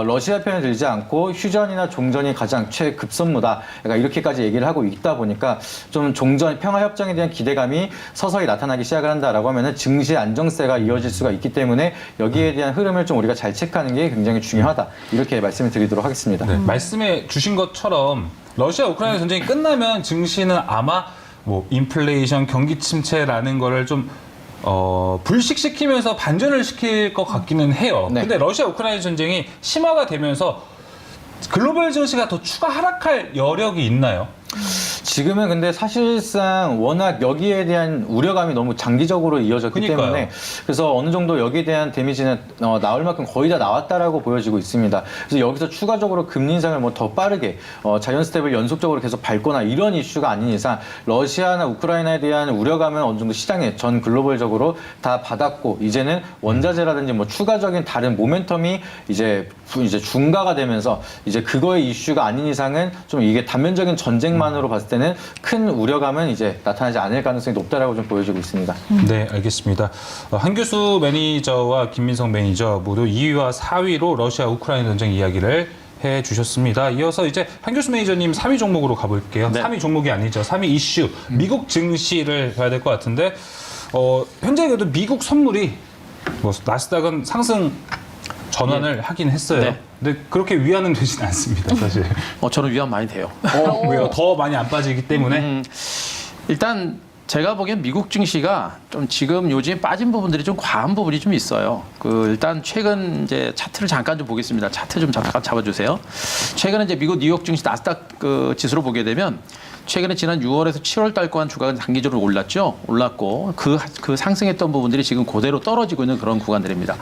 러시아 편을 들지 않고 휴전이나 종전이 가장 최급선무다. 약간 이렇게까지 얘기를 하고 있다 보니까 좀 종전, 평화협정에 대한 기대감이 서서히 나타나기 시작을 한다라고 하면은 증시 안정세가 이어질 수가 있기 때문에 여기에 대한 흐름을 좀 우리가 잘 체크하는 게 굉장히 중요하다. 이렇게 말씀을 드리도록 하겠습니다. 네, 말씀해 주신 것처럼 러시아 우크라이나 전쟁이 끝나면 증시는 아마 뭐 인플레이션, 경기 침체라는 거를 좀 불식시키면서 반전을 시킬 것 같기는 해요. 네. 근데 러시아 우크라이나 전쟁이 심화가 되면서 글로벌 증시가 더 추가 하락할 여력이 있나요? 지금은 근데 사실상 워낙 여기에 대한 우려감이 너무 장기적으로 이어졌기 그러니까요. 때문에 그래서 어느 정도 여기에 대한 데미지는 나올 만큼 거의 다 나왔다라고 보여지고 있습니다. 그래서 여기서 추가적으로 금리 인상을 뭐 더 빠르게 자이언트 스텝을 연속적으로 계속 밟거나 이런 이슈가 아닌 이상 러시아나 우크라이나에 대한 우려감은 어느 정도 시장에 전 글로벌적으로 다 받았고 이제는 원자재라든지 뭐 추가적인 다른 모멘텀이 이제 중가가 되면서 이제 그거의 이슈가 아닌 이상은 좀 이게 단면적인 전쟁만으로 봤을 때는 큰 우려감은 이제 나타나지 않을 가능성이 높다라고 좀 보여지고 있습니다. 네, 알겠습니다. 한규수 매니저와 김민성 매니저 모두 2위와 4위로 러시아 우크라이나 전쟁 이야기를 해주셨습니다. 이어서 이제 한규수 매니저님 3위 종목으로 가볼게요. 네. 3위 종목이 아니죠. 3위 이슈, 미국 증시를 봐야 될 것 같은데 현재 그래도 미국 선물이 뭐 나스닥은 상승 전환을 하긴 했어요. 네. 근데 그렇게 위안은 되진 않습니다, 사실. 저는 위안 많이 돼요. 왜요? 더 많이 안 빠지기 때문에? 일단 제가 보기엔 미국 증시가 좀 지금 요즘 빠진 부분들이 좀 과한 부분이 좀 있어요. 일단 최근 이제 차트를 잠깐 좀 보겠습니다. 차트 좀 잠깐 잡아주세요. 최근에 이제 미국 뉴욕 증시 나스닥 지수로 보게 되면 최근에 지난 6월에서 7월 달 동안 주가가 단기적으로 올랐죠. 올랐고 그 상승했던 부분들이 지금 그대로 떨어지고 있는 그런 구간들입니다.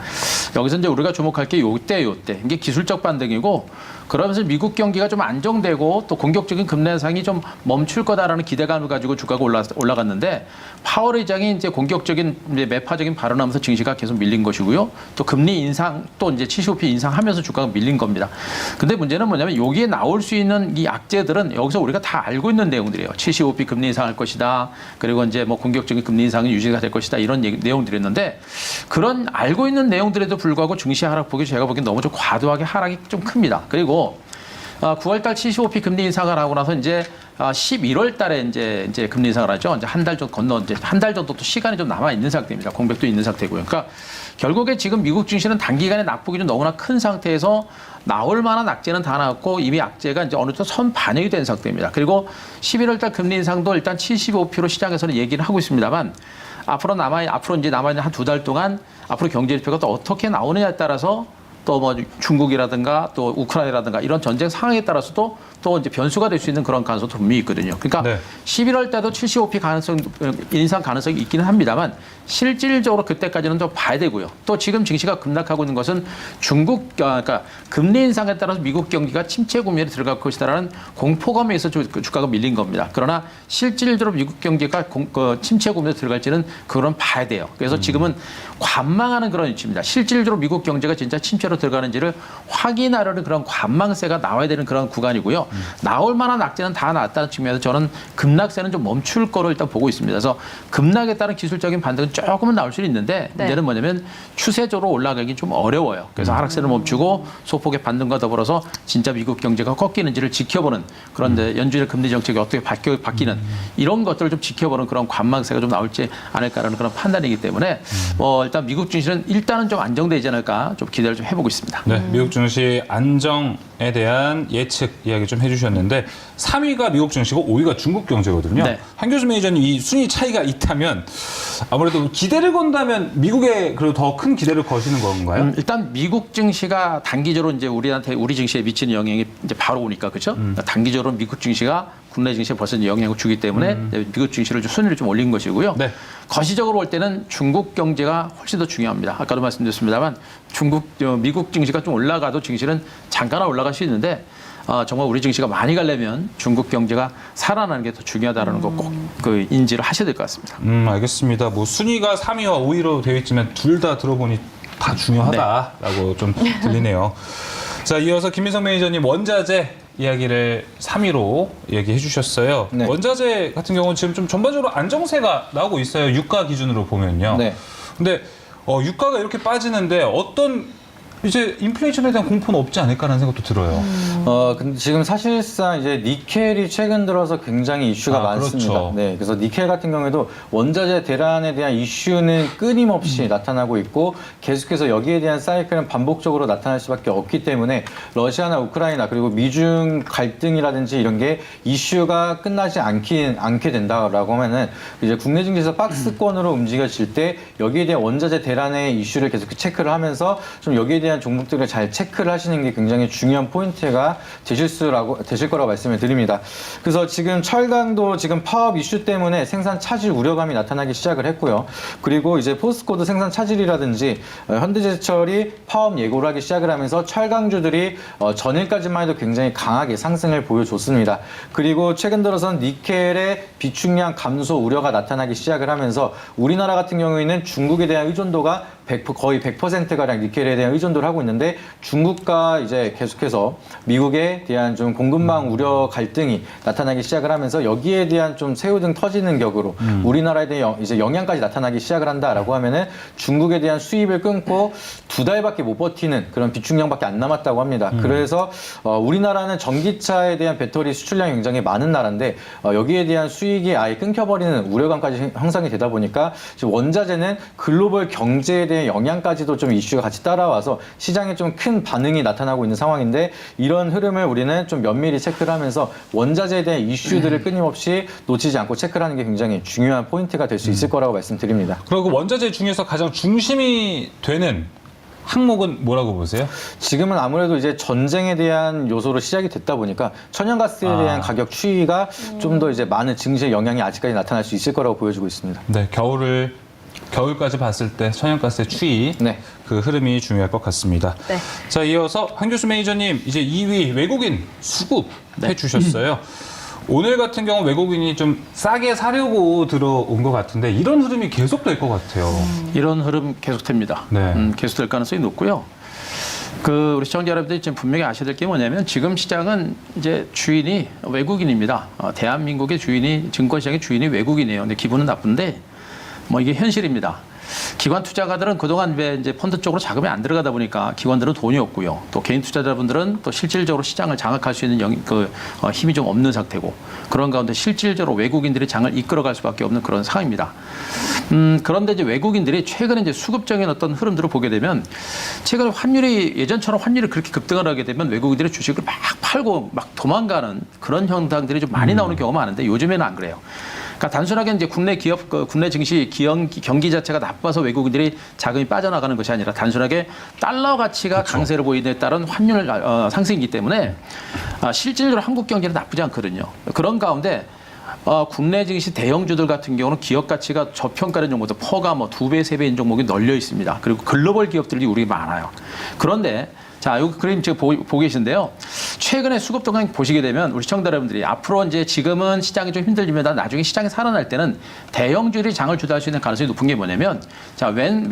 여기서 이제 우리가 주목할 게 요때 이게 기술적 반등이고 그러면서 미국 경기가 좀 안정되고 또 공격적인 금리 인상이 좀 멈출 거다라는 기대감을 가지고 주가가 올라갔는데 파월 의장이 이제 공격적인 이제 매파적인 발언하면서 증시가 계속 밀린 것이고요. 또 금리 인상 또 이제 75p 인상하면서 주가가 밀린 겁니다. 근데 문제는 뭐냐면 여기에 나올 수 있는 이 악재들은 여기서 우리가 다 알고 있는 내용들이에요. 75p 금리 인상할 것이다. 그리고 이제 뭐 공격적인 금리 인상이 유지가 될 것이다. 이런 내용들이었는데 그런 알고 있는 내용들에도 불구하고 증시 하락폭이 제가 보기엔 너무 좀 과도하게 하락이 좀 큽니다. 그리고 9월달 75p 금리 인상을 하고 나서 이제 11월 달에 이제 금리 인상을 하죠. 이제 한 달 정도 이제 한 달 정도 또 시간이 좀 남아 있는 상태입니다. 공백도 있는 상태고요. 그러니까 결국에 지금 미국 증시는 단기간에 낙폭이 좀 너무나 큰 상태에서 나올 만한 악재는 다 나왔고 이미 악재가 이제 어느 정도 선 반영이 된 상태입니다. 그리고 11월 달 금리 인상도 일단 75p로 시장에서는 얘기를 하고 있습니다만 앞으로 이제 남아있는 한 두 달 동안 앞으로 경제 지표가 또 어떻게 나오느냐에 따라서 또 뭐 중국이라든가 또 우크라이나라든가 이런 전쟁 상황에 따라서도 또 이제 변수가 될 수 있는 그런 가능성도 분명히 있거든요. 그러니까 네. 11월 때도 75p 인상 가능성이 있기는 합니다만 실질적으로 그때까지는 좀 봐야 되고요. 또 지금 증시가 급락하고 있는 것은 그러니까 금리 인상에 따라서 미국 경기가 침체 국면에 들어갈 것이다라는 공포감에 있어서 주가가 밀린 겁니다. 그러나 실질적으로 미국 경기가 침체 국면에 들어갈지는 그건 봐야 돼요. 그래서 지금은 관망하는 그런 위치입니다. 실질적으로 미국 경제가 진짜 침체로 들어가는지를 확인하려는 그런 관망세가 나와야 되는 그런 구간이고요. 나올 만한 악재는 다 나왔다는 측면에서 저는 급락세는 좀 멈출 거로 일단 보고 있습니다. 그래서 급락에 따른 기술적인 반등은 조금은 나올 수는 있는데 네. 문제는 뭐냐면 추세적으로 올라가기 좀 어려워요. 그래서 하락세를 멈추고 소폭의 반등과 더불어서 진짜 미국 경제가 꺾이는지를 지켜보는 그런 연준의 금리 정책이 어떻게 바뀌는 이런 것들을 좀 지켜보는 그런 관망세가 좀 나올지 않을까라는 그런 판단이기 때문에 일단 미국 증시는 일단은 좀 안정되지 않을까 좀 기대를 좀 해보고 있습니다. 네, 미국 증시 안정에 대한 예측 이야기 좀 해주셨는데 3위가 미국 증시고 5위가 중국 경제거든요. 네. 한교수 매니저님 이 순위 차이가 있다면 아무래도 기대를 건다면 미국에 그래도 더 큰 기대를 거시는 건가요? 일단 미국 증시가 단기적으로 이제 우리 증시에 미치는 영향이 이제 바로 오니까 그렇죠. 단기적으로 미국 증시가 국내 증시에 벌써 영향을 주기 때문에 미국 증시를 좀 순위를 좀 올린 것이고요. 네. 거시적으로 볼 때는 중국 경제가 훨씬 더 중요합니다. 아까도 말씀드렸습니다만 미국 증시가 좀 올라가도 증시는 잠깐 올라갈 수 있는데 정말 우리 증시가 많이 가려면 중국 경제가 살아나는 게 더 중요하다는 거 꼭 그 인지를 하셔야 될 것 같습니다. 알겠습니다. 뭐 순위가 3위와 5위로 되어 있지만 둘 다 들어보니 다 중요하다라고 좀 들리네요. 자, 이어서 김민석 매니저님 원자재 이야기를 3위로 얘기해 주셨어요. 네. 원자재 같은 경우는 지금 좀 전반적으로 안정세가 나오고 있어요. 유가 기준으로 보면요. 네. 근데 유가가 이렇게 빠지는데 어떤 이제 인플레이션에 대한 공포는 없지 않을까라는 생각도 들어요. 근데 지금 사실상 이제 니켈이 최근 들어서 굉장히 이슈가 많습니다. 그렇죠. 네, 그래서 니켈 같은 경우에도 원자재 대란에 대한 이슈는 끊임없이 나타나고 있고 계속해서 여기에 대한 사이클은 반복적으로 나타날 수밖에 없기 때문에 러시아나 우크라이나 그리고 미중 갈등이라든지 이런 게 이슈가 끝나지 않게 된다라고 하면은 이제 국내 증시에서 박스권으로 움직여질 때 여기에 대한 원자재 대란의 이슈를 계속 체크를 하면서 좀 여기에 대한 종목들을 잘 체크를 하시는 게 굉장히 중요한 포인트가 되실 거라고 말씀을 드립니다. 그래서 지금 철강도 지금 파업 이슈 때문에 생산 차질 우려감이 나타나기 시작을 했고요. 그리고 이제 포스코도 생산 차질이라든지 현대제철이 파업 예고를 하기 시작을 하면서 철강주들이 전일까지만 해도 굉장히 강하게 상승을 보여줬습니다. 그리고 최근 들어선 니켈의 비축량 감소 우려가 나타나기 시작을 하면서 우리나라 같은 경우에는 중국에 대한 의존도가 거의 100%가량 니켈에 대한 의존도를 하고 있는데 중국과 이제 계속해서 미국에 대한 좀 공급망 우려 갈등이 나타나기 시작을 하면서 여기에 대한 좀 새우등 터지는 격으로 우리나라에 대한 이제 영향까지 나타나기 시작을 한다라고 하면은 중국에 대한 수입을 끊고 2달밖에 못 버티는 그런 비축량밖에 안 남았다고 합니다. 그래서 우리나라는 전기차에 대한 배터리 수출량이 굉장히 많은 나라인데 여기에 대한 수익이 아예 끊겨버리는 우려감까지 형성이 되다 보니까 지금 원자재는 글로벌 경제에 대한 영향까지도 좀 이슈가 같이 따라와서 시장에 좀 큰 반응이 나타나고 있는 상황인데 이런 흐름을 우리는 좀 면밀히 체크를 하면서 원자재에 대한 이슈들을 끊임없이 놓치지 않고 체크를 하는 게 굉장히 중요한 포인트가 될 수 있을 거라고 말씀드립니다. 그리고 원자재 중에서 가장 중심이 되는 항목은 뭐라고 보세요? 지금은 아무래도 이제 전쟁에 대한 요소로 시작이 됐다 보니까 천연가스에 대한 가격 추이가 좀 더 이제 많은 증시의 영향이 아직까지 나타날 수 있을 거라고 보여지고 있습니다. 네, 겨울을 겨울까지 봤을 때 천연가스의 추이 네. 그 흐름이 중요할 것 같습니다. 네. 자, 이어서 한규수 매니저님 이제 2위 외국인 수급 해주셨어요. 오늘 같은 경우 외국인이 좀 싸게 사려고 들어온 것 같은데 이런 흐름이 계속될 것 같아요. 이런 흐름 계속됩니다. 네. 계속될 가능성이 높고요. 우리 시청자 여러분들이 지금 분명히 아셔야 될 게 뭐냐면 지금 시장은 이제 주인이 외국인입니다. 대한민국의 주인이 증권시장의 주인이 외국인이에요. 근데 기분은 나쁜데 뭐 이게 현실입니다. 기관 투자가들은 그동안 왜 이제 펀드 쪽으로 자금이 안 들어가다 보니까 기관들은 돈이 없고요. 또 개인 투자자분들은 또 실질적으로 시장을 장악할 수 있는 힘이 좀 없는 상태고 그런 가운데 실질적으로 외국인들이 장을 이끌어갈 수밖에 없는 그런 상황입니다. 그런데 이제 외국인들이 최근에 이제 수급적인 어떤 흐름들을 보게 되면 최근에 환율이 예전처럼 환율이 그렇게 급등을 하게 되면 외국인들이 주식을 막 팔고 막 도망가는 그런 현상들이 좀 많이 나오는 경우가 많은데 요즘에는 안 그래요. 그러니까 단순하게 이제 국내 기업, 국내 증시 경기 자체가 나빠서 외국인들이 자금이 빠져나가는 것이 아니라 단순하게 달러 가치가 그렇죠. 강세를 보이는 데 따른 환율 상승이기 때문에 실질적으로 한국 경제는 나쁘지 않거든요. 그런 가운데 국내 증시 대형주들 같은 경우는 기업 가치가 저평가된 종목도 퍼가 뭐 2배, 3배인 종목이 널려 있습니다. 그리고 글로벌 기업들이 우리 많아요. 그런데 자, 여기 그림 지금 보고 계신데요. 최근에 수급 동향 보시게 되면 우리 시청자 여러분들이 앞으로 이제 지금은 시장이 좀 힘들지만 나중에 시장이 살아날 때는 대형주들이 장을 주도할 수 있는 가능성이 높은 게 뭐냐면 자, 왼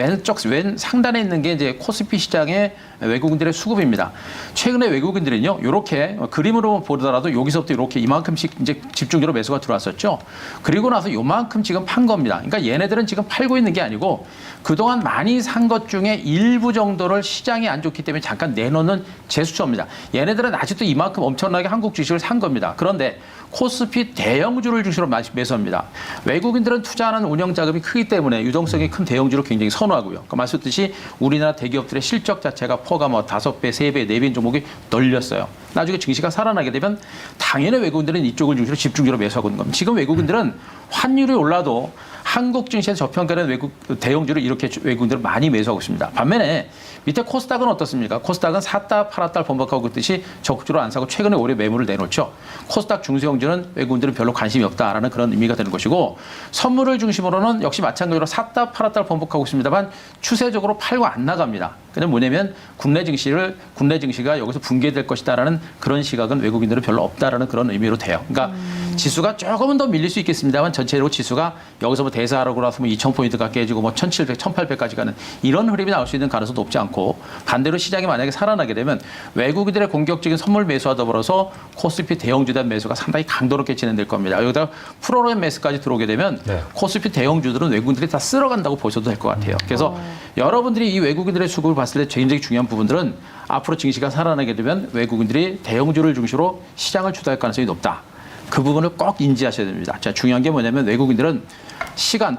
상단에 있는 게 이제 코스피 시장의 외국인들의 수급입니다. 최근에 외국인들은요, 이렇게 그림으로 보더라도 여기서부터 이렇게 이만큼씩 이제 집중적으로 매수가 들어왔었죠. 그리고 나서 요만큼 지금 판 겁니다. 그러니까 얘네들은 지금 팔고 있는 게 아니고 그동안 많이 산 것 중에 일부 정도를 시장이 안 좋기 때문에 잠깐 내놓는 제스처입니다. 얘네들은 아직도 이만큼 엄청나게 한국 주식을 산 겁니다. 그런데 코스피 대형주를 중심으로 매수합니다. 외국인들은 투자하는 운영 자금이 크기 때문에 유동성이 큰 대형주를 굉장히 선호하고요. 그 말씀드렸듯이 우리나라 대기업들의 실적 자체가 퍼가 뭐 5배, 3배, 4배인 종목이 널렸어요. 나중에 증시가 살아나게 되면 당연히 외국인들은 이쪽을 중심으로 집중적으로 매수하고 있는 겁니다. 지금 외국인들은 환율이 올라도 한국 증시에서 저평가된 외국 대형주를 이렇게 외국인들은 많이 매수하고 있습니다. 반면에 밑에 코스닥은 어떻습니까? 코스닥은 샀다 팔았다 번복하고 있듯이 적극적으로 안 사고 최근에 오히려 매물을 내놓죠. 코스닥 중소형주는 외국인들은 별로 관심이 없다라는 그런 의미가 되는 것이고 선물을 중심으로는 역시 마찬가지로 샀다 팔았다 번복하고 있습니다만 추세적으로 팔고 안 나갑니다. 그냥 뭐냐면 국내 증시가 여기서 붕괴될 것이다라는 그런 시각은 외국인들은 별로 없다라는 그런 의미로 돼요. 그러니까 지수가 조금은 더 밀릴 수 있겠습니다만 전체적으로 지수가 여기서 뭐 대사하라고 나서 뭐 2,000포인트가 깨지고 뭐 1,700, 1,800까지 가는 이런 흐름이 나올 수 있는 가능성도 높지 않고 반대로 시장이 만약에 살아나게 되면 외국인들의 공격적인 선물 매수와 더불어서 코스피 대형주에 대한 매수가 상당히 강도롭게 진행될 겁니다. 여기다 프로그램 매수까지 들어오게 되면 네. 코스피 대형주들은 외국인들이 다 쓸어간다고 보셔도 될 것 같아요. 그래서 여러분들이 이 외국인들의 수급을 봤을 때 굉장히 중요한 부분들은 앞으로 증시가 살아나게 되면 외국인들이 대형주를 중심으로 시장을 주도할 가능성이 높다. 그 부분을 꼭 인지하셔야 됩니다. 자, 중요한 게 뭐냐면 외국인들은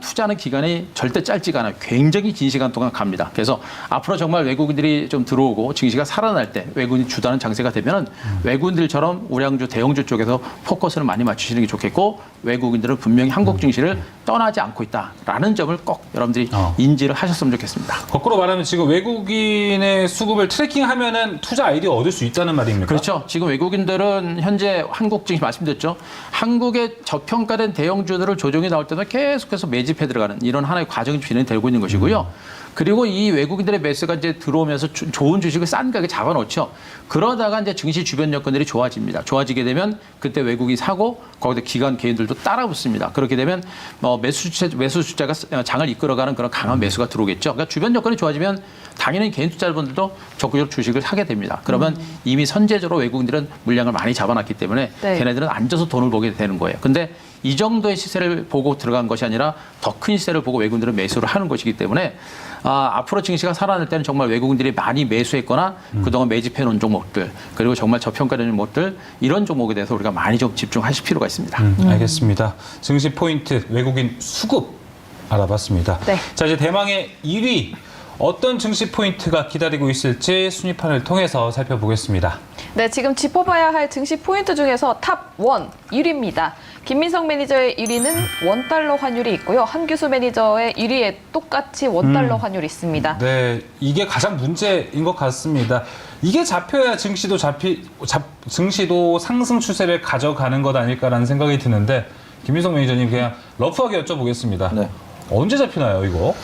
투자하는 기간이 절대 짧지가 않아요. 굉장히 긴 시간 동안 갑니다. 그래서 앞으로 정말 외국인들이 좀 들어오고 증시가 살아날 때 외국인이 주도하는 장세가 되면 외국인들처럼 우량주, 대형주 쪽에서 포커스를 많이 맞추시는 게 좋겠고 외국인들은 분명히 한국 증시를 떠나지 않고 있다라는 점을 꼭 여러분들이 인지를 하셨으면 좋겠습니다. 거꾸로 말하면 지금 외국인의 수급을 트래킹하면은 투자 아이디어 얻을 수 있다는 말입니까? 그렇죠. 지금 외국인들은 현재 한국 증시 말씀드렸죠. 한국의 저평가된 대형주들을 조정이 나올 때도 계속해서 매집해 들어가는 이런 하나의 과정이 진행되고 있는 것이고요. 그리고 이 외국인들의 매수가 이제 들어오면서 좋은 주식을 싼 가격에 잡아놓죠. 그러다가 이제 증시 주변 여건들이 좋아집니다. 좋아지게 되면 그때 외국이 사고 거기다 기관 개인들도 따라 붙습니다. 그렇게 되면 매수 주자가 장을 이끌어가는 그런 강한 매수가 들어오겠죠. 그러니까 주변 여건이 좋아지면 당연히 개인 투자자분들도 적극적으로 주식을 사게 됩니다. 그러면 이미 선제적으로 외국인들은 물량을 많이 잡아놨기 때문에 네. 걔네들은 앉아서 돈을 보게 되는 거예요. 근데 이 정도의 시세를 보고 들어간 것이 아니라 더 큰 시세를 보고 외국인들은 매수를 하는 것이기 때문에 앞으로 증시가 살아날 때는 정말 외국인들이 많이 매수했거나 그동안 매집해 놓은 종목들 그리고 정말 저평가된 종목들 이런 종목에 대해서 우리가 많이 좀 집중하실 필요가 있습니다. 알겠습니다. 증시 포인트 외국인 수급 알아봤습니다. 네. 자, 이제 대망의 1위 어떤 증시 포인트가 기다리고 있을지 순위판을 통해서 살펴보겠습니다. 네, 지금 짚어봐야 할 증시 포인트 중에서 탑 1, 1위입니다. 김민석 매니저의 1위는 원달러 환율이 있고요. 한규수 매니저의 1위에 똑같이 원달러 환율이 있습니다. 네, 이게 가장 문제인 것 같습니다. 이게 잡혀야 증시도 증시도 상승 추세를 가져가는 것 아닐까라는 생각이 드는데 김민석 매니저님 그냥 러프하게 여쭤보겠습니다. 네. 언제 잡히나요, 이거?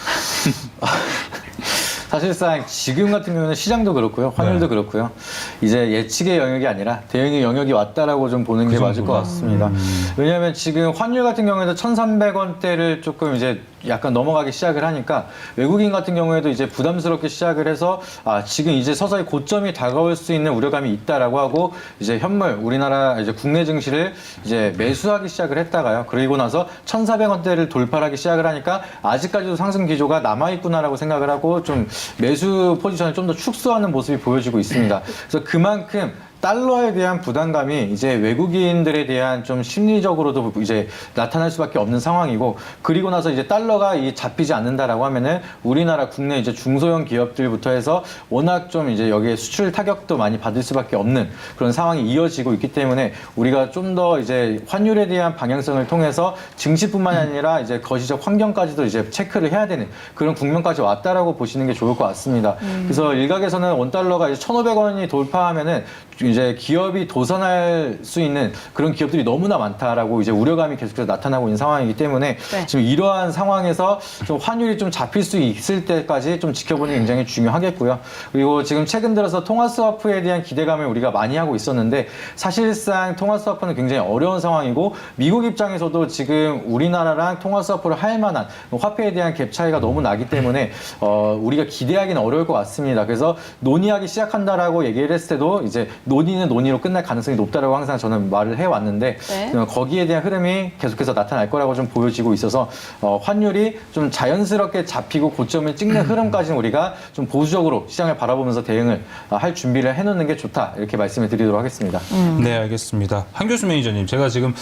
사실상 지금 같은 경우는 시장도 그렇고요. 환율도 네. 그렇고요. 이제 예측의 영역이 아니라 대응의 영역이 왔다라고 좀 보는 게 맞을 것 같습니다. 왜냐하면 지금 환율 같은 경우에도 1,300원대를 조금 이제 약간 넘어가기 시작을 하니까 외국인 같은 경우에도 이제 부담스럽게 시작을 해서 지금 이제 서서히 고점이 다가올 수 있는 우려감이 있다라고 하고 이제 현물 우리나라 이제 국내 증시를 이제 매수하기 시작을 했다가요. 그리고 나서 1,400원대를 돌파하기 시작을 하니까 아직까지도 상승 기조가 남아있구나라고 생각을 하고 좀 매수 포지션을 좀 더 축소하는 모습이 보여지고 있습니다. 그래서 그만큼 달러에 대한 부담감이 이제 외국인들에 대한 좀 심리적으로도 이제 나타날 수밖에 없는 상황이고, 그리고 나서 이제 달러가 이 잡히지 않는다라고 하면은 우리나라 국내 이제 중소형 기업들부터 해서 워낙 좀 이제 여기에 수출 타격도 많이 받을 수밖에 없는 그런 상황이 이어지고 있기 때문에 우리가 좀 더 이제 환율에 대한 방향성을 통해서 증시뿐만 아니라 이제 거시적 환경까지도 이제 체크를 해야 되는 그런 국면까지 왔다라고 보시는 게 좋을 것 같습니다. 그래서 일각에서는 원달러가 이제 1,500원이 돌파하면은 이제 기업이 도산할 수 있는 그런 기업들이 너무나 많다라고 이제 우려감이 계속해서 나타나고 있는 상황이기 때문에 네. 지금 이러한 상황에서 좀 환율이 좀 잡힐 수 있을 때까지 좀 지켜보는 게 굉장히 중요하겠고요. 그리고 지금 최근 들어서 통화 스와프에 대한 기대감을 우리가 많이 하고 있었는데 사실상 통화 스와프는 굉장히 어려운 상황이고 미국 입장에서도 지금 우리나라랑 통화 스와프를 할 만한 화폐에 대한 갭 차이가 너무 나기 때문에 우리가 기대하기는 어려울 것 같습니다. 그래서 논의하기 시작한다라고 얘기를 했을 때도 이제 논의는 논의로 끝날 가능성이 높다라고 항상 저는 말을 해왔는데 네. 거기에 대한 흐름이 계속해서 나타날 거라고 좀 보여지고 있어서 환율이 좀 자연스럽게 잡히고 고점을 찍는 흐름까지는 우리가 좀 보수적으로 시장을 바라보면서 대응을 할 준비를 해놓는 게 좋다 이렇게 말씀을 드리도록 하겠습니다. 네, 알겠습니다. 한교수 매니저님, 제가 지금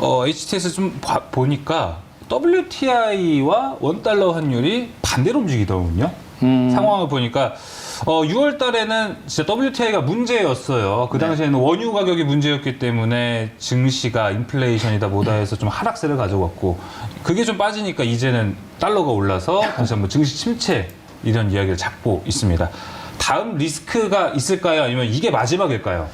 HTS 좀 보니까 WTI와 원달러 환율이 반대로 움직이더군요. 상황을 보니까 6월 달에는 진짜 WTI가 문제였어요. 그 당시에는 원유 가격이 문제였기 때문에 증시가 인플레이션이다 뭐다 해서 좀 하락세를 가져왔고, 그게 좀 빠지니까 이제는 달러가 올라서 다시 한번 증시 침체 이런 이야기를 잡고 있습니다. 다음 리스크가 있을까요? 아니면 이게 마지막일까요?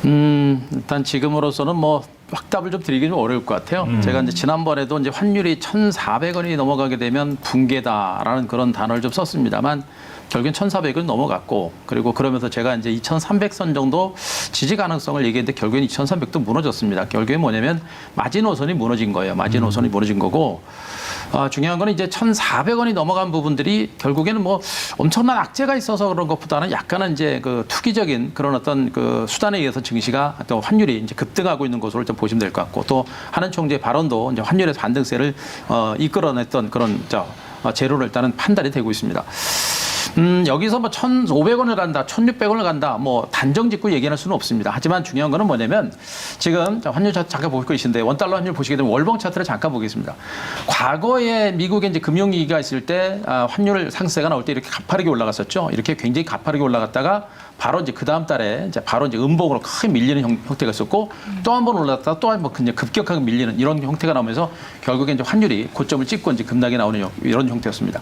일단 지금으로서는 뭐 확답을 좀 드리기 좀 어려울 것 같아요. 제가 이제 지난번에도 이제 환율이 1,400원이 넘어가게 되면 붕괴다라는 그런 단어를 좀 썼습니다만 결국엔 1,400을 넘어갔고, 그리고 그러면서 제가 이제 2,300선 정도 지지 가능성을 얘기했는데 결국엔 2,300도 무너졌습니다. 결국엔 뭐냐면 마지노선이 무너진 거예요. 마지노선이 무너진 거고, 중요한 거는 이제 1,400원이 넘어간 부분들이 결국에는 뭐 엄청난 악재가 있어서 그런 것보다는 약간은 이제 그 투기적인 그런 어떤 그 수단에 의해서 증시가 또 환율이 이제 급등하고 있는 것으로 좀 보시면 될 것 같고, 또 하는 총재 발언도 이제 환율에서 반등세를 이끌어냈던 그런 재료를 일단은 판단이 되고 있습니다. 여기서 뭐 1,500원을 간다, 1,600원을 간다, 뭐 단정 짓고 얘기할 수는 없습니다. 하지만 중요한 거는 뭐냐면 지금 환율 차트 잠깐 보고 계신데 원달러 환율 보시게 되면 월봉 차트를 잠깐 보겠습니다. 과거에 미국의 이제 금융위기가 있을 때 환율 상승세가 나올 때 이렇게 가파르게 올라갔었죠. 이렇게 굉장히 가파르게 올라갔다가 바로 이제 그 다음 달에 이제 바로 이제 음봉으로 크게 밀리는 형태가 있었고, 또 한 번 올랐다가 또 한 번 그냥 급격하게 밀리는 이런 형태가 나오면서 결국에 이제 환율이 고점을 찍고 이제 급락이 나오는 이런 형태였습니다.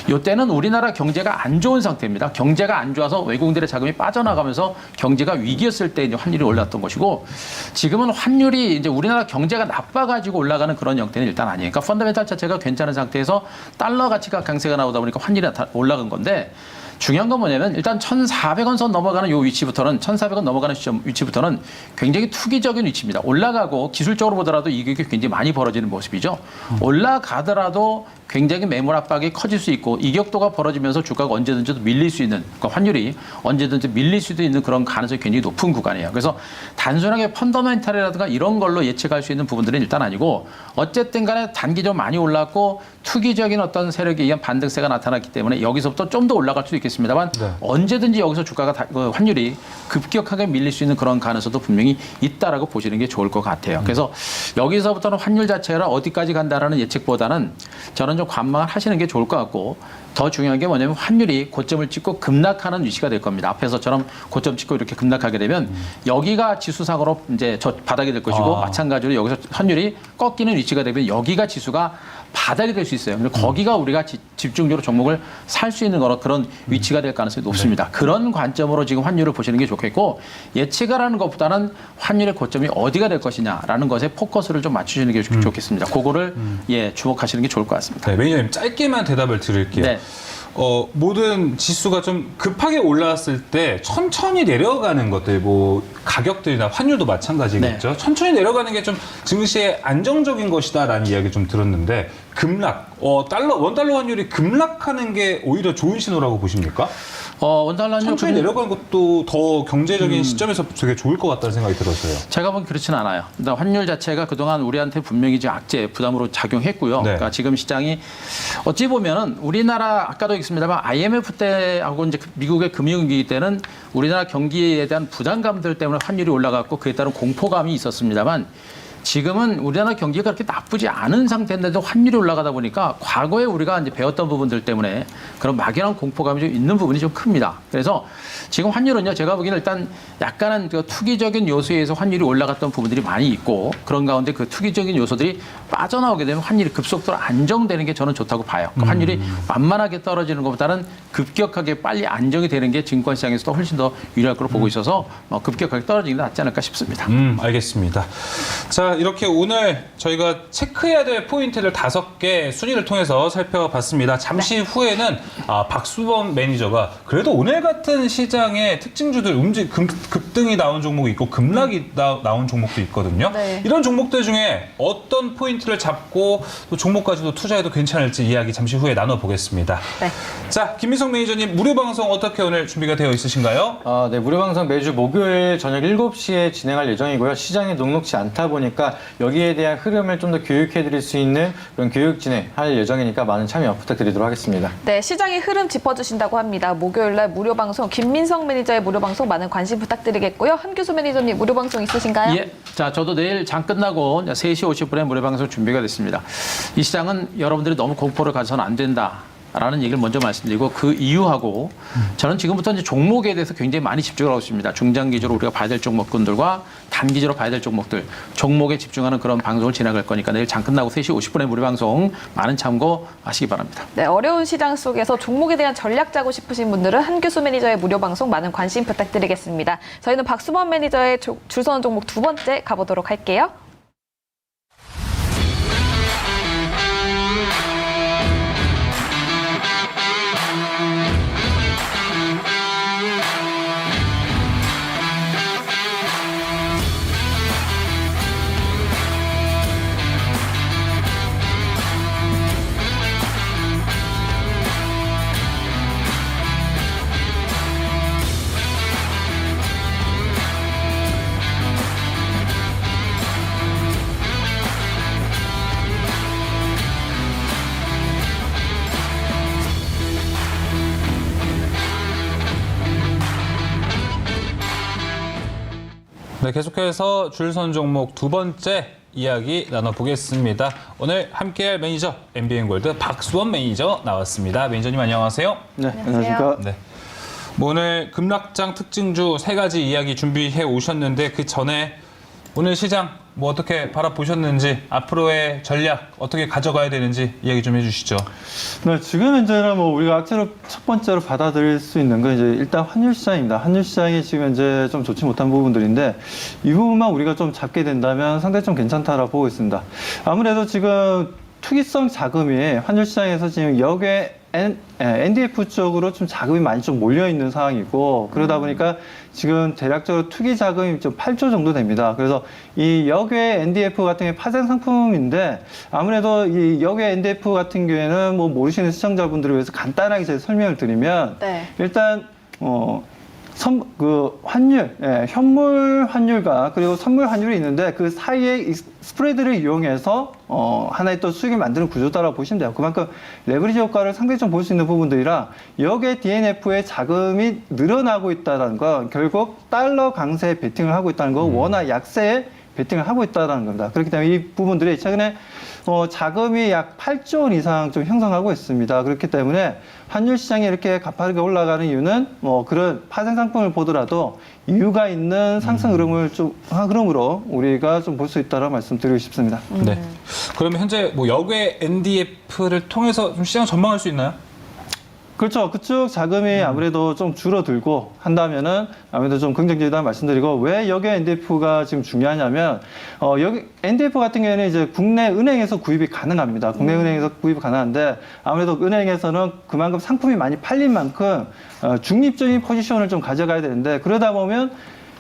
이때는 우리나라 경제가 안 좋은 상태입니다. 경제가 안 좋아서 외국인들의 자금이 빠져나가면서 경제가 위기였을 때 이제 환율이 올랐던 것이고, 지금은 환율이 이제 우리나라 경제가 나빠가지고 올라가는 그런 형태는 일단 아니에요. 그러니까 펀더멘탈 자체가 괜찮은 상태에서 달러 가치가 강세가 나오다 보니까 환율이 올라간 건데, 중요한 건 뭐냐면 일단 1,400원 선 넘어가는 요 위치부터는 1,400원 넘어가는 시점 위치부터는 굉장히 투기적인 위치입니다. 올라가고 기술적으로 보더라도 이게 굉장히 많이 벌어지는 모습이죠. 올라가더라도 굉장히 매물 압박이 커질 수 있고 이격도가 벌어지면서 주가가 언제든지 밀릴 수 있는, 그러니까 환율이 언제든지 밀릴 수도 있는 그런 가능성이 굉장히 높은 구간이에요. 그래서 단순하게 펀더멘탈이라든가 이런 걸로 예측할 수 있는 부분들은 일단 아니고, 어쨌든 간에 단기적으로 많이 올랐고 투기적인 어떤 세력에 의한 반등세가 나타났기 때문에 여기서부터 좀 더 올라갈 수도 있겠습니다만 언제든지 여기서 주가가 환율이 급격하게 밀릴 수 있는 그런 가능성도 분명히 있다라고 보시는 게 좋을 것 같아요. 그래서 여기서부터는 환율 자체가 어디까지 간다라는 예측보다는 저는 좀 관망을 하시는 게 좋을 것 같고 더 중요한 게 뭐냐면 환율이 고점을 찍고 급락하는 위치가 될 겁니다. 앞에서처럼 고점 찍고 이렇게 급락하게 되면 여기가 지수상으로 이제 저 바닥이 될 것이고 마찬가지로 여기서 환율이 꺾이는 위치가 되면 여기가 지수가 바닥이 될 수 있어요. 근데 거기가 우리가 집중적으로 종목을 살 수 있는 거로 그런 위치가 될 가능성이 높습니다. 그런 관점으로 지금 환율을 보시는 게 좋겠고 예측을 하는 것보다는 환율의 고점이 어디가 될 것이냐라는 것에 포커스를 좀 맞추시는 게 좋겠습니다. 그거를 예, 주목하시는 게 좋을 것 같습니다. 네, 매니저님 짧게만 대답을 드릴게요. 네. 모든 지수가 좀 급하게 올라왔을 때 천천히 내려가는 것들, 뭐 가격들이나 환율도 마찬가지겠죠. 네. 천천히 내려가는 게 좀 증시에 안정적인 것이다라는 이야기 좀 들었는데 급락, 원달러 환율이 급락하는 게 오히려 좋은 신호라고 보십니까? 원달러 환율 천천히 내려가는 것도 더 경제적인 시점에서 되게 좋을 것 같다는 생각이 들었어요. 제가 보기엔 그렇지는 않아요. 일단 환율 자체가 그동안 우리한테 분명히 이제 악재 부담으로 작용했고요. 네. 그러니까 지금 시장이 어찌 보면은 우리나라 아까도 있습니다만 IMF 때하고 이제 미국의 금융위기 때는 우리나라 경기에 대한 부담감들 때문에 환율이 올라갔고 그에 따른 공포감이 있었습니다만 지금은 우리나라 경기가 그렇게 나쁘지 않은 상태인데도 환율이 올라가다 보니까 과거에 우리가 이제 배웠던 부분들 때문에 그런 막연한 공포감이 좀 있는 부분이 좀 큽니다. 그래서 지금 환율은요, 제가 보기에는 일단 약간은 그 투기적인 요소에 의해서 환율이 올라갔던 부분들이 많이 있고 그런 가운데 그 투기적인 요소들이 빠져나오게 되면 환율이 급속도로 안정되는 게 저는 좋다고 봐요. 그러니까 환율이 만만하게 떨어지는 것보다는 급격하게 빨리 안정이 되는 게 증권시장에서도 훨씬 더 유리할 거로 보고 있어서 급격하게 떨어지는 게 낫지 않을까 싶습니다. 알겠습니다. 자, 이렇게 오늘 저희가 체크해야 될 포인트를 5개 순위를 통해서 살펴봤습니다. 잠시 후에는 박수범 매니저가 그래도 오늘 같은 시장에 특징주들 급등이 나온 종목이 있고 급락이 나온 종목도 있거든요. 네. 이런 종목들 중에 어떤 포인트를 잡고 또 종목까지도 투자해도 괜찮을지 이야기 잠시 후에 나눠보겠습니다. 네. 자, 김민석 매니저님 무료 방송 어떻게 오늘 준비가 되어 있으신가요? 네, 무료 방송 매주 목요일 저녁 7시에 진행할 예정이고요. 시장이 녹록지 않다 보니까 여기에 대한 흐름을 좀 더 교육해드릴 수 있는 그런 교육 진행할 예정이니까 많은 참여 부탁드리도록 하겠습니다. 네, 시장의 흐름 짚어주신다고 합니다. 목요일날 무료 방송, 김민석 매니저의 무료 방송 많은 관심 부탁드리겠고요. 한규수 매니저님 무료 방송 있으신가요? 예. 자, 저도 내일 장 끝나고 3시 50분에 무료 방송 준비가 됐습니다. 이 시장은 여러분들이 너무 공포를 가져서는 안 된다. 라는 얘기를 먼저 말씀드리고 그 이유하고 저는 지금부터 이제 종목에 대해서 굉장히 많이 집중을 하고 있습니다. 중장기적으로 우리가 봐야 될 종목군들과 단기적으로 봐야 될 종목들, 종목에 집중하는 그런 방송을 진행할 거니까 내일 장 끝나고 3시 50분에 무료 방송 많은 참고하시기 바랍니다. 네, 어려운 시장 속에서 종목에 대한 전략 짜고 싶으신 분들은 한규수 매니저의 무료 방송 많은 관심 부탁드리겠습니다. 저희는 박수범 매니저의 줄 서는 종목 2번째 가보도록 할게요. 네, 계속해서 줄선 종목 2번째 이야기 나눠보겠습니다. 오늘 함께할 매니저 MBN골드 박수원 매니저 나왔습니다. 매니저님 안녕하세요. 네, 안녕하십니까. 네. 뭐 오늘 급락장 특징주 3가지 이야기 준비해 오셨는데 그 전에 오늘 시장 뭐 어떻게 바라보셨는지 앞으로의 전략 어떻게 가져가야 되는지 이야기 좀 해주시죠. 네, 지금 현재는 뭐 우리가 악재로 첫 번째로 받아들일 수 있는 건 이제 일단 환율 시장입니다. 환율 시장이 지금 현재 좀 좋지 못한 부분들인데 이 부분만 우리가 좀 잡게 된다면 상당히 좀 괜찮다라고 보고 있습니다. 아무래도 지금 투기성 자금이 환율 시장에서 지금 역의 NDF 쪽으로 좀 자금이 많이 좀 몰려 있는 상황이고 그러다 보니까 지금 대략적으로 투기 자금이 좀 8조 정도 됩니다. 그래서 이 역외 NDF 같은 게 파생 상품인데 아무래도 이 역외 NDF 같은 경우에는 뭐 모르시는 시청자분들을 위해서 간단하게 제가 설명을 드리면 네. 일단 환율, 현물 환율과 그리고 선물 환율이 있는데 그 사이에 이 스프레드를 이용해서 하나의 또 수익을 만드는 구조다라고 보시면 돼요. 그만큼 레버리지 효과를 상당히 좀 볼 수 있는 부분들이라 역의 DNF의 자금이 늘어나고 있다는 건 결국 달러 강세에 베팅을 하고 있다는 거, 원화 약세에 베팅을 하고 있다는 겁니다. 그렇기 때문에 이 부분들이 최근에 자금이 약 8조 원 이상 좀 형성하고 있습니다. 그렇기 때문에 환율 시장이 이렇게 가파르게 올라가는 이유는 그런 파생 상품을 보더라도 이유가 있는 상승 흐름으로 우리가 좀 볼 수 있다고 말씀드리고 싶습니다. 네. 그러면 현재 뭐 역외 NDF를 통해서 좀 시장 전망할 수 있나요? 그렇죠. 그쪽 자금이 아무래도 좀 줄어들고 한다면은 아무래도 좀 긍정적이다 말씀드리고, 왜 여기 NDF가 지금 중요하냐면 여기 NDF 같은 경우에는 이제 국내 은행에서 구입이 가능합니다. 국내 은행에서 구입이 가능한데 아무래도 은행에서는 그만큼 상품이 많이 팔린 만큼 중립적인 포지션을 좀 가져가야 되는데, 그러다 보면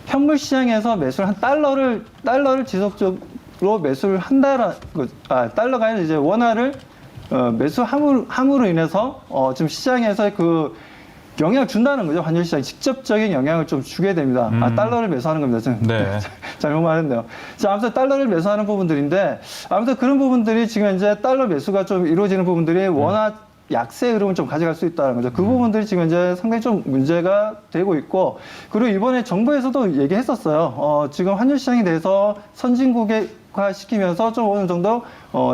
현물 시장에서 매수를 한 달러를 지속적으로 매수를 한다라 달러가 아니라 이제 원화를 매수함으로 인해서 지금 시장에서 그 영향을 준다는 거죠. 환율 시장에 직접적인 영향을 좀 주게 됩니다. 달러를 매수하는 겁니다. 지금. 네. 잘못 말했네요. 자, 아무튼 달러를 매수하는 부분들인데, 아무튼 그런 부분들이 지금 이제 달러 매수가 좀 이루어지는 부분들이 원화 약세 흐름을 좀 가져갈 수 있다는 거죠. 그 부분들이 지금 이제 상당히 좀 문제가 되고 있고, 그리고 이번에 정부에서도 얘기했었어요. 지금 환율 시장에 대해서 선진국화 시키면서 좀 어느 정도